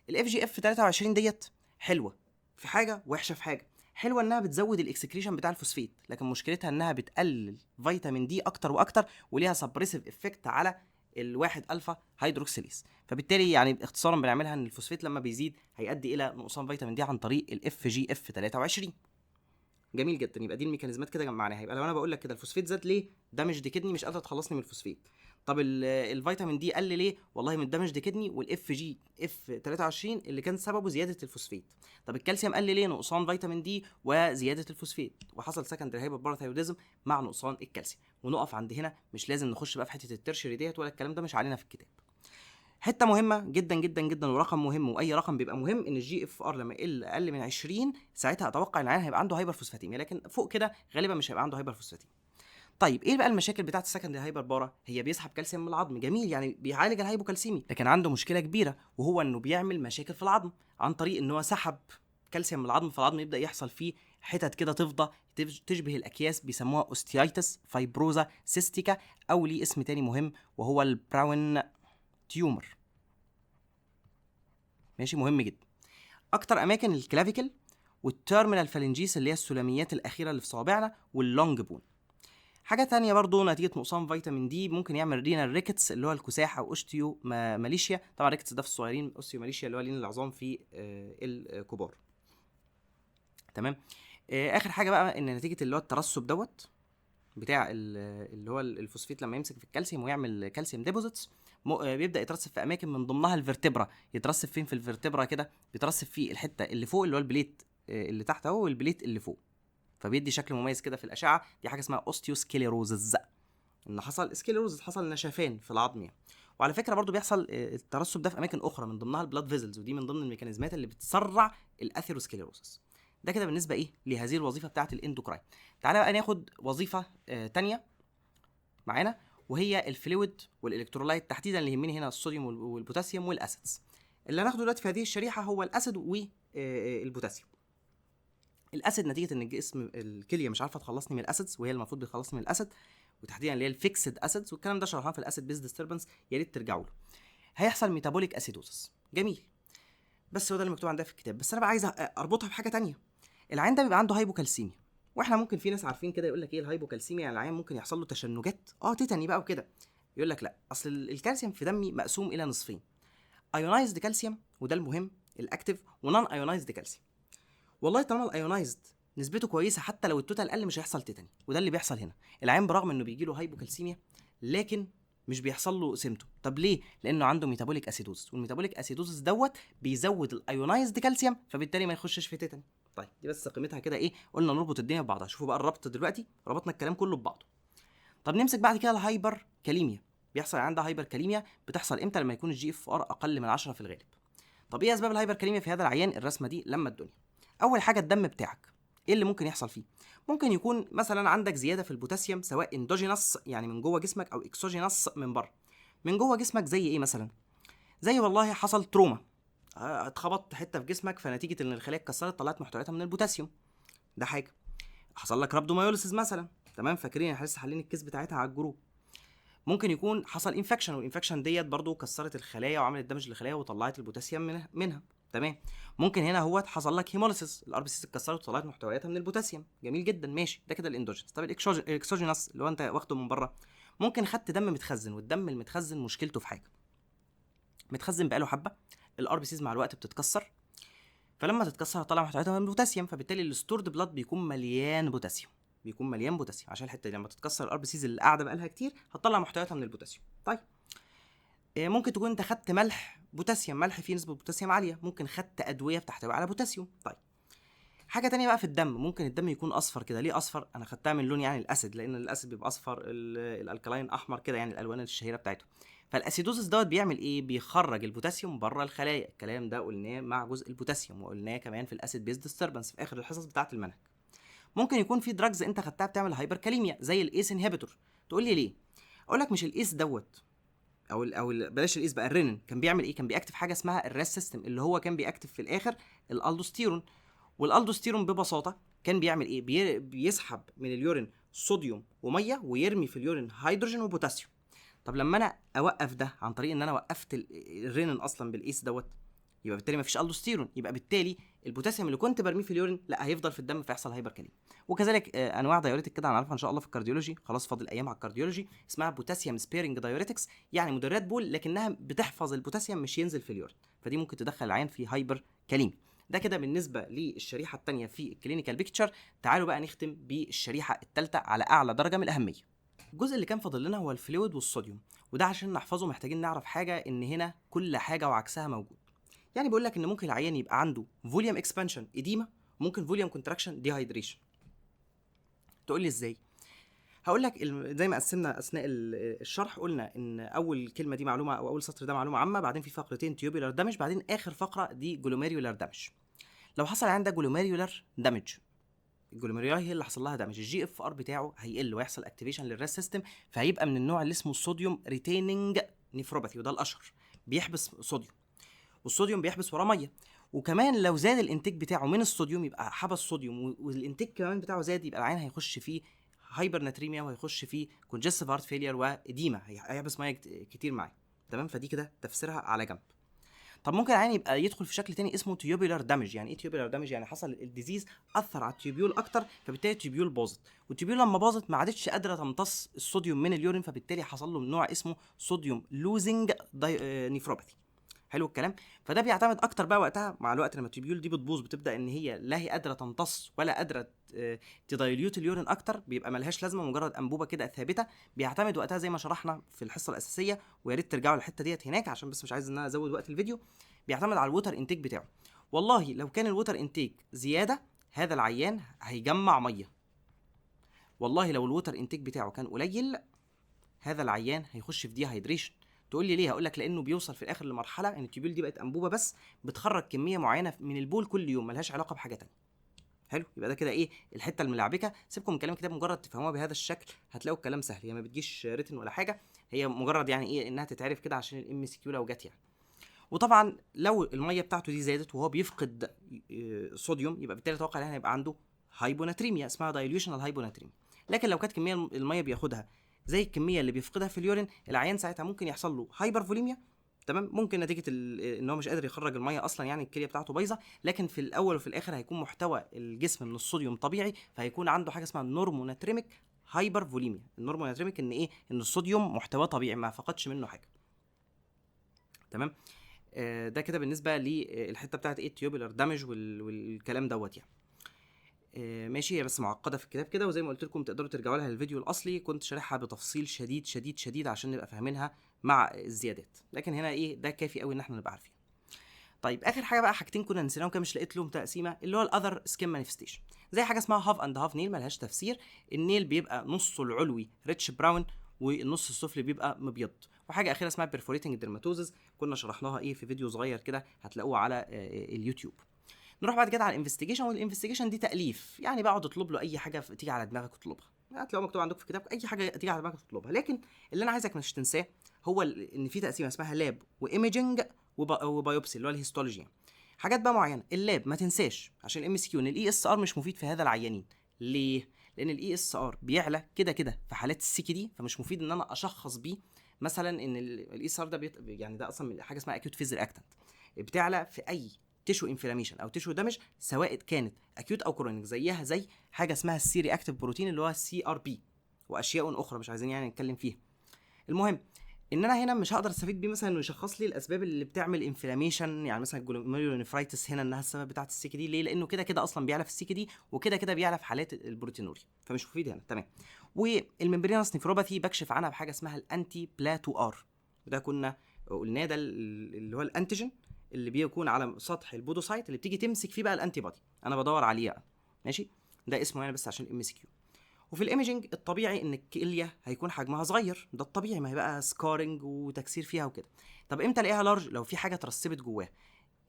الاف جي اف 23 ديت حلوه في حاجه وحشه في حاجه. حلوه انها بتزود الاكسكريشن بتاع الفوسفيت، لكن مشكلتها انها بتقلل فيتامين دي اكتر واكتر، وليها سبريسيف افكت على الواحد الفا هيدروكسيليز. فبالتالي يعني اختصارا بنعملها ان الفوسفيت لما بيزيد هيؤدي الى نقصان فيتامين دي عن طريق الاف جي اف 23. جميل جدا، يبقى دي الميكانيزمات كده جمعناها. يبقى لو انا بقول لك كده الفوسفيت زاد ليه، دامج دي كدني مش قادره تخلصني من الفوسفيت. طب الفيتامين دي قل ليه، والله من الدمج دي كدني والاف جي اف 23 اللي كان سببه زياده الفوسفيت. طب الكالسيوم قل ليه، نقصان فيتامين دي وزياده الفوسفيت، وحصل سكندري هايبر باراثايروديزم مع نقصان الكالسيوم. ونقف عند هنا، مش لازم نخش بقى في حته الترشري ديت ولا الكلام ده، مش علينا في الكتاب. حته مهمه جدا جدا جدا ورقم مهم، واي رقم بيبقى مهم، ان الجي اف ار لما يقل اقل من 20 ساعتها اتوقع ان العيان هيبقى عنده هايبر فوسفاتيميا، لكن فوق كده غالبا مش هيبقى عنده هايبر فوسفاتيميا. طيب ايه بقى المشاكل بتاعه السكندري هايبر بارا؟ هي بيسحب كالسيوم من العظم، جميل، يعني بيعالج الهايبوكالسيمي، لكن عنده مشكله كبيره وهو انه بيعمل مشاكل في العظم عن طريق ان هو سحب كالسيوم من العظم، فالعظم يبدا يحصل فيه حتت كده تفضى تشبه الاكياس، بيسموها اوستيايتس فايبروزا سيستيكا، او ليه اسم تاني مهم وهو البراون تيومر. ماشي، مهم جدا. اكتر اماكن الكلافيكل والتيرمينال فالنجيس اللي هي السلاميات الاخيره اللي في صوابعنا، واللونج بون. حاجه تانية برضو نتيجه نقصان فيتامين دي ممكن يعمل رينال ريكتس اللي هو الكساح، او اوستيو ماليشيا. طبعا ريكتس ده في الصغيرين، اوستيو ماليشيا اللي هو لين العظام في الكبار. تمام. اخر حاجه بقى ان نتيجه اللي هو الترسب دوت بتاع اللي هو الفوسفيت لما يمسك في الكالسيوم ويعمل كالسيوم ديبوزيتس، بيبدا يترسب في اماكن من ضمنها الفرتبرا. يترسب فين في الفرتبرا كده؟ بيترسب في الحته اللي فوق اللي هو البليت اللي تحت اهو، والبليت اللي فوق، فبيدي شكل مميز كده في الاشعه. دي حاجه اسمها اوستيوسكليروزز، ان حصل سكليروز، حصل نشفان في العظم يعني. وعلى فكره برضو بيحصل الترسب ده في اماكن اخرى من ضمنها البلاد فيزلز، ودي من ضمن الميكانيزمات اللي بتسرع الاثيروسكليروسس. ده كده بالنسبه لهذه الوظيفه بتاعه الاندوكراين. تعالى بقى ناخد وظيفه تانية معانا، وهي الفلويد والالكترولايت، تحديدا اللي يهمني هنا الصوديوم والبوتاسيوم والاسيدز. اللي هناخده دلوقتي في هذه الشريحه هو الاسيد والبوتاسيوم. الاسيد نتيجه ان الجسم الكليه مش عارفه تخلصني من الاسيدز، وهي المفروض بتخلصني من الاسيد، وتحديدا اللي هي الفيكسد اسيدز، والكلام ده شرحناه في الاسيد بيز ديستربنس، يا ريت ترجعوا له. هيحصل ميتابوليك اسيدوزس، جميل، بس هو ده اللي مكتوب عندها في الكتاب. بس انا بقى عايز اربطها بحاجه تانية. العين ده بيبقى عنده هايبوكالسيميا، واحنا ممكن في ناس عارفين كده يقول لك ايه الهايبوكالسيميا، يعني العين ممكن يحصل له تشنجات، تيتاني بقى وكده. يقول لك لا، اصل الكالسيوم في دمي مقسوم الى نصفين، ايونايزد كالسيوم وده المهم الاكتيف، ونون ايونايزد كالسيوم. والله طالما الايونايزد نسبته كويسه حتى لو التوتال قل مش هيحصل تيتاني، وده اللي بيحصل هنا. العين برغم انه بيجي له هايبوكالسيميا لكن مش بيحصل له سيمتوم. طب ليه؟ لانه عنده ميتابوليك اسيدوز، والميتابوليك اسيدوز دوت بيزود الايونايزد كالسيوم، فبالتالي ما يخشش في تيتاني. طيب دي بس قيمتها كده ايه، قلنا نربط الدنيا ببعضها. شوفوا بقى الربط دلوقتي، ربطنا الكلام كله ببعضه. طب نمسك بعد كده الهايبر كاليميا. بيحصل عندها هايبر كاليميا، بتحصل امتى؟ لما يكون الجي اف ار اقل من 10 في الغالب. طب ايه اسباب الهايبر كاليميا في هذا العيان؟ الرسمه دي لما الدنيا. اول حاجه الدم بتاعك، ايه اللي ممكن يحصل فيه؟ ممكن يكون مثلا عندك زياده في البوتاسيوم، سواء اندوجينس يعني من جوه جسمك او اكسوجينس من بره. من جوه جسمك زي ايه مثلا؟ زي والله حصل تروما، اتخبطت حته في جسمك، فنتيجه ان الخلايا اتكسرت طلعت محتوياتها من البوتاسيوم، ده حاجه. حصل لك رابدومايوليسيس مثلا، تمام، فاكرين احنا لسه حالين الكيس بتاعتها على الجروب. ممكن يكون حصل انفكشن، والانفكشن ديت برضو كسرت الخلايا وعملت دمج للخلايا وطلعت البوتاسيوم منها. تمام. ممكن هنا هو حصل لك هيموليسيس، الار بي سيز اتكسرت وطلعت محتوياتها من البوتاسيوم، جميل جدا، ماشي، ده كده الاندوجينس. طب الاكسوجينس اللي هو انت واخده من بره، ممكن خدت دم متخزن، والدم المتخزن مشكلته في حاجه، متخزن بقاله حبه، الار بي سيز مع الوقت بتتكسر، فلما تتكسر طلع محتوياتها من البوتاسيوم، فبالتالي الستورد بلاد بيكون مليان بوتاسيوم، بيكون مليان بوتاسيوم، عشان الحته دي لما تتكسر الار بي سيز اللي قاعده بقالها كتير هتطلع محتوياتها من البوتاسيوم. طيب ممكن تكون انت خدت ملح بوتاسيوم، ملح فيه نسبه بوتاسيوم عاليه، ممكن خدت ادويه بتحتوي على بوتاسيوم. طيب حاجه تانية بقى في الدم، ممكن الدم يكون اصفر كده. ليه اصفر؟ انا خدتها من لون يعني الاسيد، لان الاسيد بيبقى اصفر، الالكلاين احمر كده، يعني الالوان الشهيره بتاعته. فالاسيدوزس دوت بيعمل ايه؟ بيخرج البوتاسيوم بره الخلايا، الكلام ده قلناه مع جزء البوتاسيوم، وقلناه كمان في الاسيد بيز ديستربنس في اخر الحصص بتاعه المنهج. ممكن يكون في دراجز انت خدتها بتعمل هايبركاليميا، زي الايس انهبيتور. تقول لي ليه؟ اقول لك مش الايس دوت، بلاش الايس بقى، الرينين كان بيعمل ايه؟ كان بيأكتف حاجه اسمها الراس سيستم، اللي هو كان بيأكتف في الاخر الالدوستيرون. والالدوستيرون ببساطه كان بيعمل ايه؟ بيسحب من اليورين صوديوم وميه، ويرمي في اليورين هيدروجين وبوتاسيوم. طب لما انا اوقف ده عن طريق ان انا وقفت الرينين اصلا بالايس دوت، يبقى بالتالي مفيش الدوستيرون، يبقى بالتالي البوتاسيوم اللي كنت برميه في اليورين لا هيفضل في الدم، فيحصل هايبركاليميا. وكذلك انواع دايوريتك كده هنعرفها ان شاء الله في الكارديولوجي، خلاص فاضل ايام على الكارديولوجي، اسمها بوتاسيوم سبيرنج دايوريتكس، يعني مدرات بول لكنها بتحفظ البوتاسيوم مش ينزل في اليورين، فدي ممكن تدخل العيان في هايبركاليميا. ده كده بالنسبه للشريحه الثانيه في الكلينيكال بيكتشر. تعالوا بقى نختم بالشريحه الثالثه على اعلى درجه من الاهميه. الجزء اللي كان فاضل لنا هو الفلويد والصوديوم، وده عشان نحفظه محتاجين نعرف حاجه، ان هنا كل حاجه وعكسها موجود. يعني بيقول لك ان ممكن العيان يبقى عنده فوليوم اكسبانشن اديما، ممكن فوليوم كونتراكشن ديهايدريشن. تقول لي ازاي؟ هقول لك زي ما قسمنا اثناء الشرح، قلنا ان اول كلمه دي معلومه، او اول سطر ده معلومه عامه، بعدين في فقرتين تيوبولار دامج، بعدين اخر فقره دي جلوميريولار دامج. لو حصل عندك جلوميريولار دامج، الجلوميريولاي هي اللي حصل لها دامج، الجي اف ار بتاعه هيقل ويحصل اكتيفيشن للراس سيستم، فهيبقى من النوع اللي اسمه صوديوم ريتيننج نيفروباثي، وده الاشهر، بيحبس صوديوم، والصوديوم بيحبس وراه ميه. وكمان لو زاد الانتاج بتاعه من الصوديوم يبقى حبس صوديوم، والانتاج كمان بتاعه زاد، يبقى العين هيخش فيه هايبر ناتريميا، وهيخش فيه كونجستيف هارت فيلير واديما، هيحبس ميه كتير معاه. تمام، فدي كده تفسيرها على جنب. طب ممكن العين يبقى يدخل في شكل تاني اسمه تيوبولار دامج. يعني ايه تيوبولار دامج؟ يعني حصل الديزيز اثر على التيوبيول اكتر، فبالتالي التيوبيول باظت، والتيوبيول لما باظت ما عادتش قادره تمتص الصوديوم من اليورين، فبالتالي حصل له نوع اسمه صوديوم لوزنج نيفروباثي. حلو الكلام. فده بيعتمد اكتر بقى وقتها مع الوقت، لما التيوبيول دي بتبوظ بتبدا ان هي لا هي قادره تمتص ولا قادره تدايليوت اليورين اكتر، بيبقى ملهاش لازمه، مجرد انبوبه كده ثابته. بيعتمد وقتها زي ما شرحنا في الحصه الاساسيه، ويا ريت ترجعوا للحته ديت هناك، عشان بس مش عايز ان انا ازود وقت الفيديو. بيعتمد على الووتر انتيك بتاعه. والله لو كان الووتر انتيك زياده، هذا العيان هيجمع ميه. والله لو الووتر انتيك بتاعه كان قليل، هذا العيان هيخش في دي هيدريشن. تقول لي ليه؟ هقول لك لانه بيوصل في الاخر لمرحله ان التيوبيول دي بقت انبوبه بس، بتخرج كميه معينه من البول كل يوم، ملهاش علاقه بحاجه تانية. حلو، يبقى ده كده ايه الحته الملعبكه. سيبكم من كلام الكتاب، مجرد تفهموها بهذا الشكل هتلاقوا الكلام سهل، هي ما بتجيش ريتن ولا حاجه، هي مجرد يعني ايه انها تتعرف كده عشان الام سي كيو لو جت يعني. وطبعا لو الميه بتاعته دي زادت وهو بيفقد صوديوم، يبقى بالتالي اتوقع ان هيبقى عنده هايبوناتريميا، اسمها دايليوشنال هايبوناتريميا. لكن لو كانت كميه الميه بياخدها زي الكميه اللي بيفقدها في اليورين، العيان ساعتها ممكن يحصل له هايبر فوليميا. تمام، ممكن نتيجه ان هو مش قادر يخرج الميه اصلا، يعني الكليه بتاعته بايظه، لكن في الاول وفي الاخر هيكون محتوى الجسم من الصوديوم طبيعي، فهيكون عنده حاجه اسمها نورموناتريميك هايبر فوليميا. النورموناتريميك ان ايه؟ ان الصوديوم محتواه طبيعي ما فقدش منه حاجه. تمام. ده كده بالنسبه للحته بتاعت ايه التيوبولار دامج والكلام دوت يعني. ماشي، هي بس معقده في الكتاب كده، وزي ما قلت لكم تقدروا ترجعوا لها الفيديو الاصلي، كنت شارحها بتفصيل شديد شديد شديد عشان نبقى فاهمينها مع الزيادات، لكن هنا ايه ده كافي قوي ان احنا نبقى عارفين. طيب اخر حاجه بقى، حاجتين كنا نسيناهم كده مش لقيت لهم تقسيمه، اللي هو الاذر سكين مانيفستيشن، زي حاجه اسمها هاف اند هاف نيل، ملهاش تفسير. النيل بيبقى نصه العلوي ريتش براون، والنص السفلي بيبقى مبيض. وحاجه اخيره اسمها بيرفوريتنج ديرماتوزز، كنا شرحناها ايه في فيديو صغير كده هتلاقوه على اليوتيوب. نروح بعد كده على الانفستيجيشن، والانفستيجيشن دي تاليف، يعني بقعد اطلب له اي حاجه تيجي على دماغك اطلبها، هتلاقوا مكتوب عندكم في كتابك اي حاجه تيجي على دماغك تطلبها. لكن اللي انا عايزك مش تنساه هو ان في تقسيمه اسمها لاب وايميجنج وبايوبسي اللي هو الهيستولوجي. حاجات بقى معينه، اللاب ما تنساش عشان الام اس كيو ان الاي اس ار مش مفيد في هذا العيانين. ليه؟ لان الاي اس ار بيعلى كده كده في حالات السيكي دي، فمش مفيد ان انا اشخص بيه مثلا ان الاي اس ار ده يعني ده اصلا حاجه اسمها اكيوت فيز رياكتنت، بتعلى في اي تيشو انفلاميشن او تيشو دامج سواء كانت اكيوت او كرونيك، زيها زي حاجه اسمها السي رياكتيف بروتين اللي هو السي ار بي، واشياء اخرى مش عايزين يعني نتكلم فيها. المهم ان انا هنا مش هقدر استفيد بيه مثلا انه يشخص لي الاسباب اللي بتعمل انفلاميشن، يعني مثلا الجلوميرولونيفرايتس هنا انها السبب بتاعه السيكي دي. ليه؟ لانه كده كده اصلا بيعلى في السيكي دي، وكده كده بيعلى في حالات البروتينوريا، فمش مفيد هنا. تمام. والممبرينس نيفروباثي بكشف عنها بحاجه اسمها الانتي بلاتو ار، وده كنا قلناه، ده اللي هو الانتيجين اللي بيكون على سطح البودوسايت اللي بتيجي تمسك فيه بقى الانتي بودي، انا بدور عليه بقى. ماشي، ده اسمه يعني بس عشان الام اس كيو. وفي الايميجنج الطبيعي ان الكليه هيكون حجمها صغير، ده الطبيعي، ما هيبقى سكارنج وتكسير فيها وكده. طب امتى الاقيها لارج؟ لو في حاجه اترسبت جواها.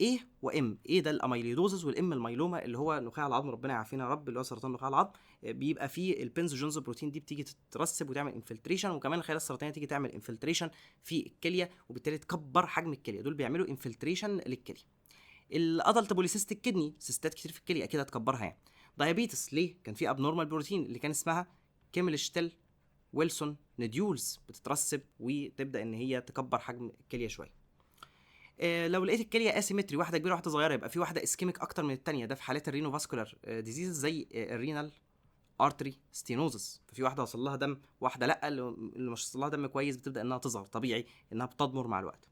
ايه وام ايه ده الاميليدوزز، والام الميلوما اللي هو نخاع العظم، ربنا يعافينا يا رب، اللي هو سرطان نخاع العظم. بيبقى فيه البنزوجينز بروتين دي بتيجي تترسب وتعمل انفلتريشن، وكمان الخلايا السرطانيه تيجي تعمل انفلتريشن في الكليه، وبالتالي تكبر حجم الكليه، دول بيعملوا انفلتريشن للكليه. الادلت بوليسيستيك كدني، سيستات كتير في الكليه اكيد هتكبرها يعني. دايابيتس، ليه؟ كان في ابنورمال بروتين اللي كان اسمها كيملشتيل ويلسون نديولز بتترسب وتبدا ان هي تكبر حجم الكليه شويه. لو لقيت الكليه اسيمتري، واحده كبيره واحده صغيره، يبقى في واحده اسكيميك اكتر من الثانيه، ده في حالات الرينو فاسكولار ديزيز زي الرينال ارتري ستينوزس، ففي واحده وصل لها دم، واحده لا، اللي مش وصل لها دم كويس بتبدا انها تظهر طبيعي انها بتضمر مع الوقت.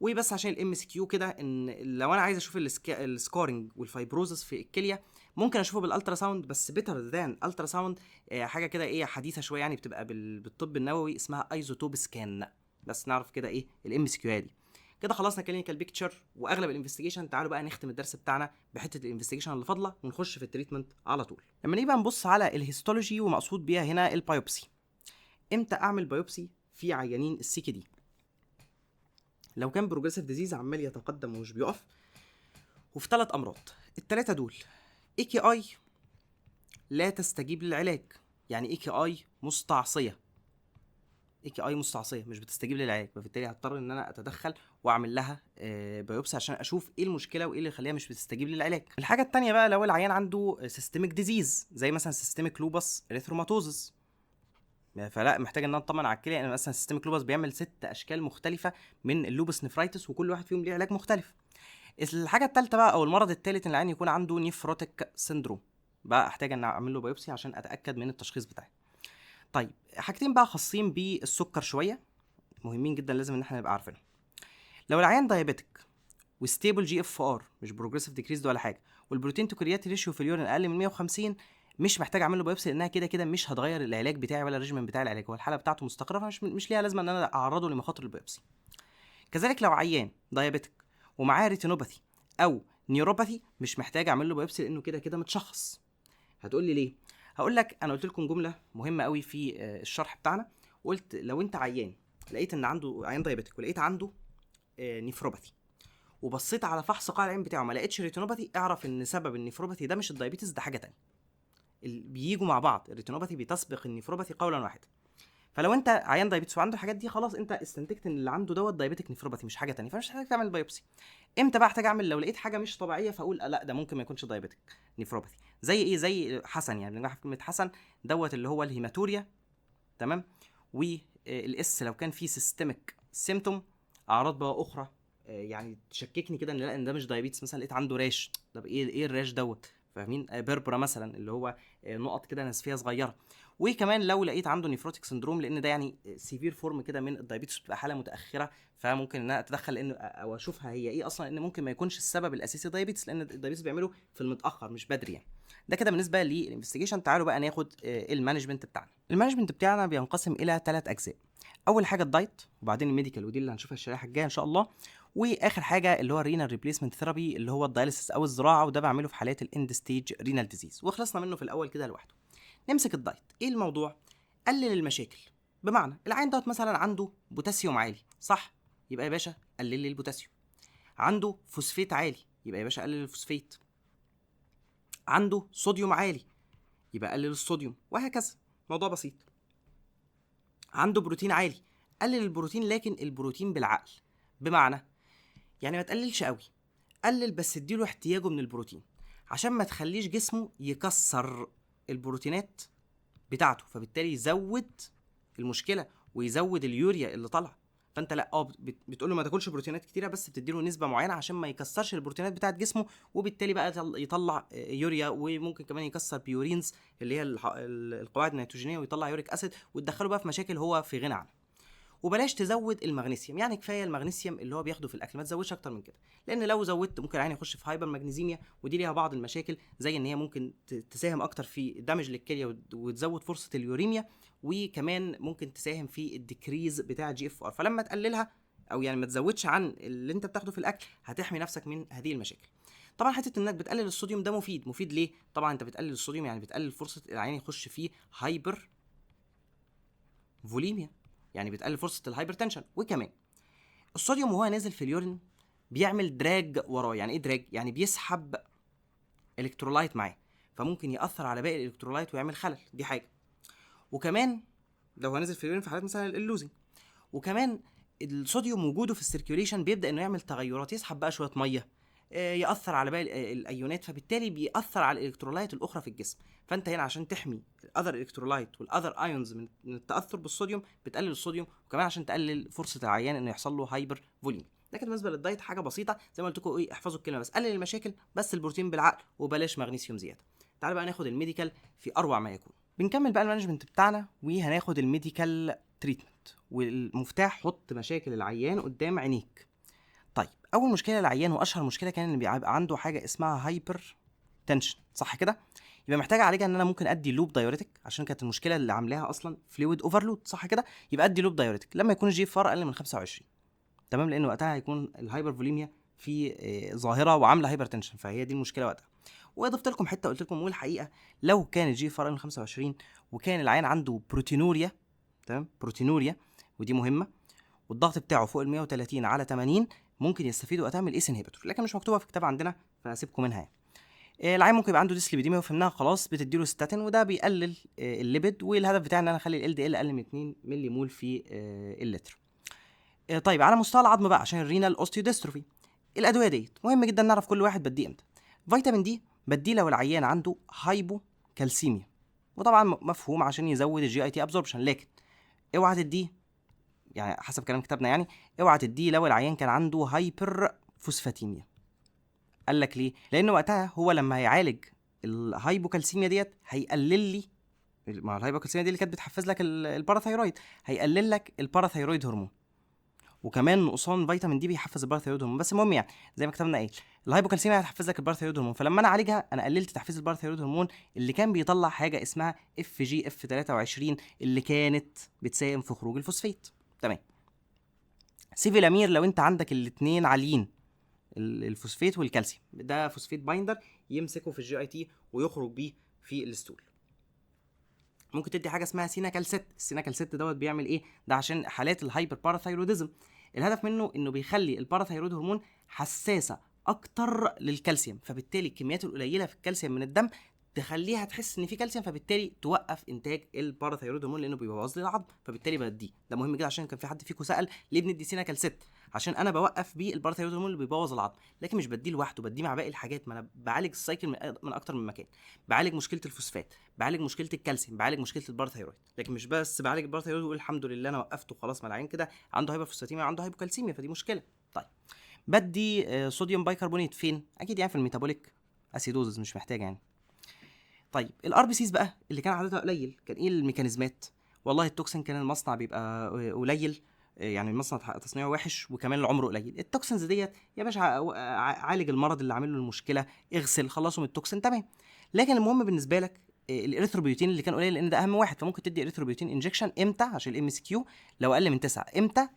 وبس عشان الام اس كيو كده، ان لو انا عايز اشوف السكارنج والفايبروزس في الكليه ممكن اشوفه بالالترا ساوند، بس بيتر ذان الترا ساوند حاجه كده ايه حديثه شويه يعني، بتبقى بالطب النووي اسمها ايزوتوب سكان. بس نعرف كده ايه الام اس كيو دي. كده خلصنا كلينيكال بيكتشر واغلب الانفستيجيشن. تعالوا بقى نختم الدرس بتاعنا بحته الانفستيجيشن اللي فاضله ونخش في التريتمنت على طول. لما نيجي بقى نبص على الهيستولوجي، ومقصود بيها هنا البايوبسي. امتى اعمل بايوبسي في عيانين السيكي دي؟ لو كان بروجريسيف ديزيز عمال يتقدم ومش بيقف، وفي 3 امراض، الثلاثه دول اي كي اي لا تستجيب للعلاج. يعني اي كي اي مستعصيه، اي كي اي مستعصيه مش بتستجيب للعلاج، فبالتالي هضطر ان انا اتدخل واعمل لها بايوبسي عشان اشوف ايه المشكله وايه اللي يخليها مش بتستجيب للعلاج. الحاجه الثانيه بقى لو العيان عنده سيستميك ديزيز زي مثلا سيستميك لوبس اريثروماتوزس، فلا محتاج ان انا اطمن على الكليه، يعني مثلا سيستميك لوبس بيعمل 6 اشكال مختلفه من اللوبس نفرايتس، وكل واحد فيهم ليه علاج مختلف. الحاجه الثالثه بقى او المرض الثالث ان العيان يكون عنده نيفروتيك سيندروم، بقى احتاج ان اعمل له بايوبسي عشان اتاكد من التشخيص بتاعي. طيب حاجتين بقى خاصين بالسكر شويه مهمين جدا لازم ان احنا نبقى عارفينهم. لو العيان دايابيتك وستيبل جي اف ار مش بروجريسيف ديكريز ولا حاجه، والبروتين تو كرياتين ريشيو في اليورين اقل من 150، مش محتاج اعمل له بايوبسي، لانها كده كده مش هتغير العلاج بتاعي ولا الريجيم بتاع العلاج، هو الحاله بتاعته مستقره، فمش ليها لازمه ان انا اعرضه لمخاطر البايوبسي. كذلك لو عيان دايابيتك ومعاه ريتينوباثي او نيوروباثي مش محتاج اعمل له بايوبسي لانه كده كده متشخص. هتقول لي ليه؟ هقول لك انا قلت لكم جمله مهمه قوي في الشرح بتاعنا، قلت لو انت عيان لقيت ان عنده عيان دايابيتك ولقيت عنده نيفروباثي، وبصيت على فحص قاع العين بتاعه ما لقيتش ريتينوباثي، اعرف ان سبب النيفروباثي ده مش الدايابيتس، ده حاجه تانية. بييجوا مع بعض، الريتينوباثي بتسبق النيفروباثي قولا واحدا. فلو انت عيان دايابيتس وعنده الحاجات دي، خلاص انت استنتجت ان اللي عنده دوت دايابيتك نيفروباثي مش حاجه تانية، فمش محتاج تعمل بايوبسي. امتى بقى احتاج اعمل؟ لو لقيت حاجه مش طبيعيه فاقول لا ده ممكن ما يكونش دايابيتك نيفروباثي. زي ايه؟ زي حسن، يعني بنعرف كلمه حسن دوت اللي هو الهيماتوريا، تمام. والاس لو كان فيه سيستميك سيمتوم، اعراض بقى اخرى يعني تشككني كده ان لا ان ده مش دايابيتس، مثلا لقيت عنده راش، طب ايه الراش دوت؟ فاهمين؟ بيربرا مثلا اللي هو نقط كده نزفيه صغيره. وكمان لو لقيت عنده نيفروتيك سندروم، لان ده يعني سيفير فورم كده من الدايابيتس، بتبقى حاله متاخره، فممكن ان انا اتدخل لان او اشوفها هي ايه اصلا، ان ممكن ما يكونش السبب الاساسي دايابيتس، لان الدايابيتس بيعملوا في المتاخر مش بدري يعني. ده كده بالنسبه للانفستيجيشن. تعالوا بقى ناخد المانجمنت بتاعنا. المانجمنت بتاعنا بينقسم الى 3 اجزاء. اول حاجه الدايت، وبعدين الميديكال ودي اللي هنشوفها الشريحه الجايه ان شاء الله، واخر حاجه اللي هو الرينال ريبليسمنت ثيرابي اللي هو الدايليسيس او الزراعه، وده بعمله في حالات الاند ستيج رينال ديزيز، وخلصنا منه في الاول كده لوحده. نمسك الدايت. ايه الموضوع؟ قلل المشاكل. بمعنى العين دوت مثلا عنده بوتاسيوم عالي، صح؟ يبقى يا باشا قلل لي البوتاسيوم. عنده فوسفيت عالي، يبقى يا باشا قلل الفوسفيت. عنده صوديوم عالي يبقى قلل الصوديوم، وهكذا. موضوع بسيط. عنده بروتين عالي، قلل البروتين، لكن البروتين بالعقل. بمعنى يعني ما تقللش قوي، قلل بس اديله احتياجه من البروتين، عشان ما تخليش جسمه يكسر البروتينات بتاعته، فبالتالي يزود المشكله ويزود اليوريا اللي طالعه. فانت لا بتقول له ما تاكلش بروتينات كتيره، بس بتديله نسبه معينه عشان ما يكسرش البروتينات بتاعه جسمه، وبالتالي بقى يطلع يوريا، وممكن كمان يكسر بيورينز اللي هي القواعد النيتروجينيه، ويطلع يوريك اسيد، وتدخله بقى في مشاكل هو في غنى عنها. وبلاش تزود المغنيسيوم، يعني كفايه المغنيسيوم اللي هو بياخده في الاكل، ما تزودش اكتر من كده، لان لو زودت ممكن العين يخش في هايبر مغنيزيميا، ودي ليها بعض المشاكل، زي ان هي ممكن تساهم اكتر في دمج للكليه وتزود فرصه اليوريميا، وكمان ممكن تساهم في الديكريز بتاع جي اف ار. فلما تقللها او يعني ما تزودش عن اللي انت بتاخده في الاكل، هتحمي نفسك من هذه المشاكل. طبعا حته انك بتقلل الصوديوم ده مفيد ليه؟ طبعا انت بتقلل الصوديوم يعني بتقلل فرصه العين يخش فيه هايبر فوليميا، يعني بتقلل فرصه الهايبرتنشن. وكمان الصوديوم وهو نازل في اليورين بيعمل دراج وراه. يعني ايه دراج؟ يعني بيسحب الكترولايت معاه، فممكن ياثر على باقي الالكترولايت ويعمل خلل، دي حاجه. وكمان لو هو نازل في اليورين في حالات مثلا اللوزنج. وكمان الصوديوم وجوده في السيركيوليشن بيبدا انه يعمل تغيرات، يسحب بقى شويه ميه، ياثر على باقي الايونات، فبالتالي بيأثر على الالكترولايت الاخرى في الجسم. فانت هنا عشان تحمي الاذر الكترولايت والاذر ايونز من التاثر بالصوديوم بتقلل الصوديوم، وكمان عشان تقلل فرصه العيان انه يحصل له هايبر فوليمي. لكن بالنسبه للدايت حاجه بسيطه، زي ما قلت لكم ايه، احفظوا الكلمه بس، قلل المشاكل، بس البروتين بالعقل، وبلاش مغنيسيوم زياده. تعال بقى ناخد الميديكال في اروع ما يكون. بنكمل بقى المانجمنت بتاعنا، وهناخد الميديكال تريتمنت، والمفتاح حط مشاكل العيان قدام عينيك. طيب اول مشكله للعيان واشهر مشكله كان ان بيبقى عنده حاجه اسمها هايبر تنشن، صح كده؟ يبقى محتاج اعالجها ان انا ممكن ادي لوب دايوريتك، عشان كانت المشكله اللي عاملاها اصلا فلويد اوفرلود، صح كده؟ يبقى ادي لوب دايوريتك لما يكون الجي اف ار اقل من 25، تمام، لان وقتها هيكون الهايبر فوليميا في ظاهره وعامله هايبر تنشن، فهي دي المشكله وقتها. واضفت لكم حته قلت لكم، والحقيقه لو كان الجي اف ار اقل من 25 وكان العيان عنده بروتينوريا، تمام، بروتينوريا، ودي مهمه، والضغط بتاعه فوق ال 130 على 80، ممكن يستفيدوا وقتها من الايس انهبيتور، لكن مش مكتوبه في الكتاب عندنا فهسيبكم منها يعني. العيان ممكن يبقى عنده ديسليبيديميا وفهمناها خلاص، بتديله ستاتين، وده بيقلل الليبيد، والهدف بتاعي ان انا اخلي ال LDL اقل من 2 ملي مول في اللتر. طيب على مستوى العظم بقى، عشان الرينال اوستيوديستروفي، الادويه ديت مهم جدا نعرف كل واحد بديه امتى. فيتامين دي بديه لو العيان عنده هايبو كالسيميا، وطبعا مفهوم عشان يزود الجي اي تي ابزوربشن، لكن اوعى تديه، يعني حسب كلام كتابنا يعني، اوعى تديه لو العيان كان عنده هايبر فوسفاتيميا. قال لك ليه؟ لان وقتها هو لما هيعالج الهايبوكالسيميا ديت هيقلل لي، مع الهايبوكالسيميا دي اللي كانت بتحفز لك الباراثايرويد، هيقلل لك الباراثايرويد هرمون، وكمان نقصان فيتامين دي بيحفز الباراثايرويد هرمون. بس المهم يعني زي ما كتبنا ايه، الهايبوكالسيميا هتحفز لك الباراثايرويد هرمون، فلما انا اعالجها انا قللت تحفيز الباراثايرويد هرمون اللي كان بيطلع حاجه اسمها اف جي اف 23 اللي كانت بتساهم في خروج الفوسفات، تمام. سيفيلامير لو انت عندك الاثنين عاليين، الفوسفات والكالسيوم، ده فوسفات بايندر يمسكه في الجي اي تي ويخرج بيه في الستول. ممكن تدي حاجه اسمها سيناكالست. السيناكالست دوت بيعمل ايه؟ ده عشان حالات الهايبر باراثايروديزم، الهدف منه انه بيخلي الباراثايرود هرمون حساسه اكتر للكالسيوم، فبالتالي الكميات القليله في الكالسيوم من الدم تخليها تحس ان في كالسيوم، فبالتالي توقف انتاج الباراثايرود هرمون لانه بيبوظ لي العظم، فبالتالي بديه. ده مهم جدا، عشان كان في حد فيكم سال ليه بندي سيناكالست، عشان انا بوقف بيه الباراثايرود هرمون اللي بيبوظ العظم، لكن مش بديه لوحده، بديه مع باقي الحاجات، ما انا بعالج السايكل من اكتر من مكان، بعالج مشكله الفوسفات، بعالج مشكله الكالسيوم، بعالج مشكله الباراثايرويد، لكن مش بس بعالج الباراثايرويد واقول الحمد لله انا وقفته خلاص، ما العين كده عنده هايبوفوسفاتيميا، عنده هايبوكالسيميا، فدي مشكله. طيب بدي صوديوم بايكربونات فين؟ اكيد يعني في الميتابوليك اسيدوزز، مش محتاج يعني. طيب الار بي سيز بقى اللي كان عددها قليل، كان ايه الميكانيزمات؟ والله التوكسين كان المصنع بيبقى قليل، يعني المصنع تصنيعه وحش، وكمان العمر قليل. التوكسينز ديت يا باشا عالج المرض اللي عامل له المشكله، اغسل خلصه من التوكسين، تمام. لكن المهم بالنسبه لك الاريثروبيوتين اللي كان قليل، لان ده اهم واحد، فممكن تدي اريثروبيوتين انجكشن امتى عشان الام اس كيو؟ لو اقل من 9. امتى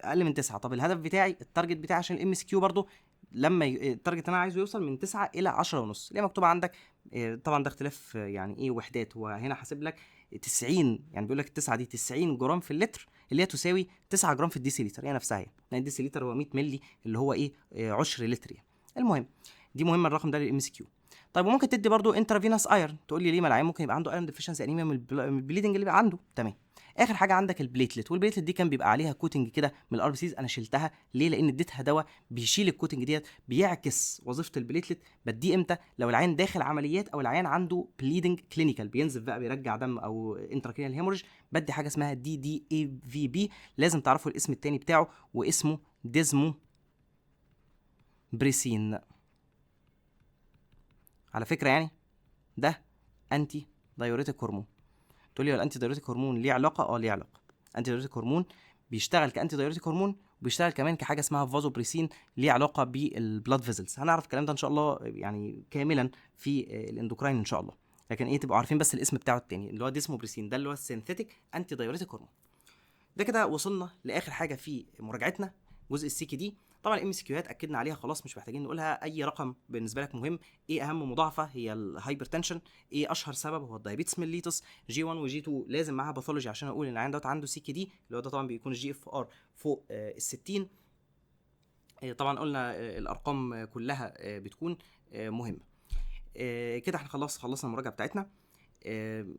اقل من 9؟ طب الهدف بتاعي، التارجت بتاعي عشان الام اس كيو برضه، لما التارجت اللي انا عايزه يوصل من 9 الى 10 ونص، اللي هي مكتوبه عندك. طبعا ده اختلاف يعني ايه وحدات، هو هنا حاسب لك 90، يعني بيقول لك التسعه دي 90 جرام في اللتر، اللي هي تساوي 9 جرام في الديسي لتر، هي نفسها يعني الديسي لتر هو 100 مللي، اللي هو ايه، عشر لتر يعني. المهم دي مهمه الرقم ده للام اس كيو. طيب وممكن تدي برضو انترافينوس ايرون. تقول لي ليه؟ ما العيان ممكن يبقى عنده ايرون ديفيشنسي انيميا من البليدنج اللي بيبقى عنده. تمام. اخر حاجه عندك البليتلت، والبليتلت دي كان بيبقى عليها كوتنج كده من الار بي سيز، انا شلتها ليه؟ لان اديتها دواء بيشيل الكوتنج ديت، بيعكس وظيفه البليتلت. بديه امتى؟ لو العيان داخل عمليات او العيان عنده بليدنج كلينيكال، بينزف بقى بيرجع دم او انتراكرينال هيموريج، بدي حاجه اسمها دي دي اي في بي. لازم تعرفوا الاسم التاني بتاعه، واسمه ديزمو بريسين. على فكره يعني ده انتي دايوريتك هرمون. تقول لي الانتي دايوريتك هرمون ليه علاقه؟ ليه علاقه. انتي دايوريتك هرمون بيشتغل كانتي دايوريتك هرمون، وبيشتغل كمان كحاجه اسمها فازوبريسين، ليه علاقه بالبلاد فيزلز. هنعرف الكلام ده ان شاء الله يعني كاملا في الاندوكراين ان شاء الله. لكن ايه، تبقوا عارفين بس الاسم بتاعه التاني اللي هو ديسموبريسين، ده اللي هو السينثيتيك انتي دايوريتك هرمون. ده كده وصلنا لاخر حاجه في مراجعتنا، جزء السي كي دي. طبعا الام سي كيوهات اكدنا عليها خلاص، مش محتاجين نقولها. اي رقم بالنسبه لك مهم. ايه اهم مضاعفه؟ هي الهايبرتنشن. ايه اشهر سبب؟ هو الدايابيتس ميليتس. جي 1 وجي 2 لازم معاها باثولوجي عشان اقول ان العيان دوت عنده سي كي دي، اللي هو ده طبعا بيكون الجي اف ار فوق ال 60. طبعا قلنا الارقام كلها بتكون مهمه. كده احنا خلصنا المراجعه بتاعتنا.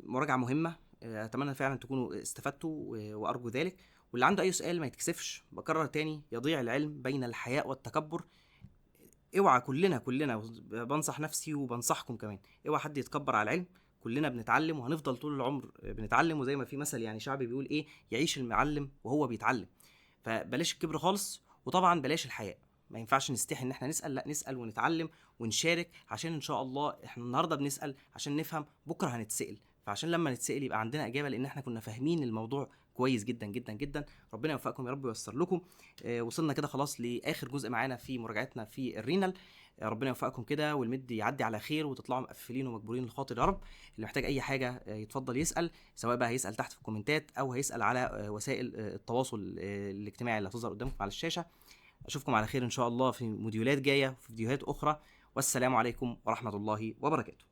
مراجعه مهمه. اتمنى فعلا تكونوا استفدتوا وارجو ذلك. واللي عنده اي سؤال ما يتكسفش، بكرر تاني، يضيع العلم بين الحياء والتكبر. اوعى، كلنا بنصح نفسي وبنصحكم كمان، اوعى حد يتكبر على العلم. كلنا بنتعلم وهنفضل طول العمر بنتعلم، وزي ما في مثل يعني شعبي بيقول ايه، يعيش المعلم وهو بيتعلم. فبلاش الكبر خالص، وطبعا بلاش الحياء. ما ينفعش نستحي ان احنا نسال، لا نسال ونتعلم ونشارك، عشان ان شاء الله احنا النهارده بنسال عشان نفهم، بكره هنتسال، فعشان لما نتسال يبقى عندنا اجابه، لان احنا كنا فاهمين الموضوع كويس جدا جدا جدا. ربنا يوفقكم يا رب وييسر لكم. وصلنا كده خلاص لاخر جزء معانا في مراجعتنا في الرينال. ربنا يوفقكم كده، والمد يعدي على خير، وتطلعوا مقفلين ومجبورين الخاطر يا رب. اللي محتاج اي حاجه يتفضل يسال، سواء بقى هيسال تحت في الكومنتات او هيسال على وسائل التواصل الاجتماعي اللي هتظهر قدامكم على الشاشه. اشوفكم على خير ان شاء الله في موديولات جايه وفي فيديوهات اخرى. والسلام عليكم ورحمه الله وبركاته.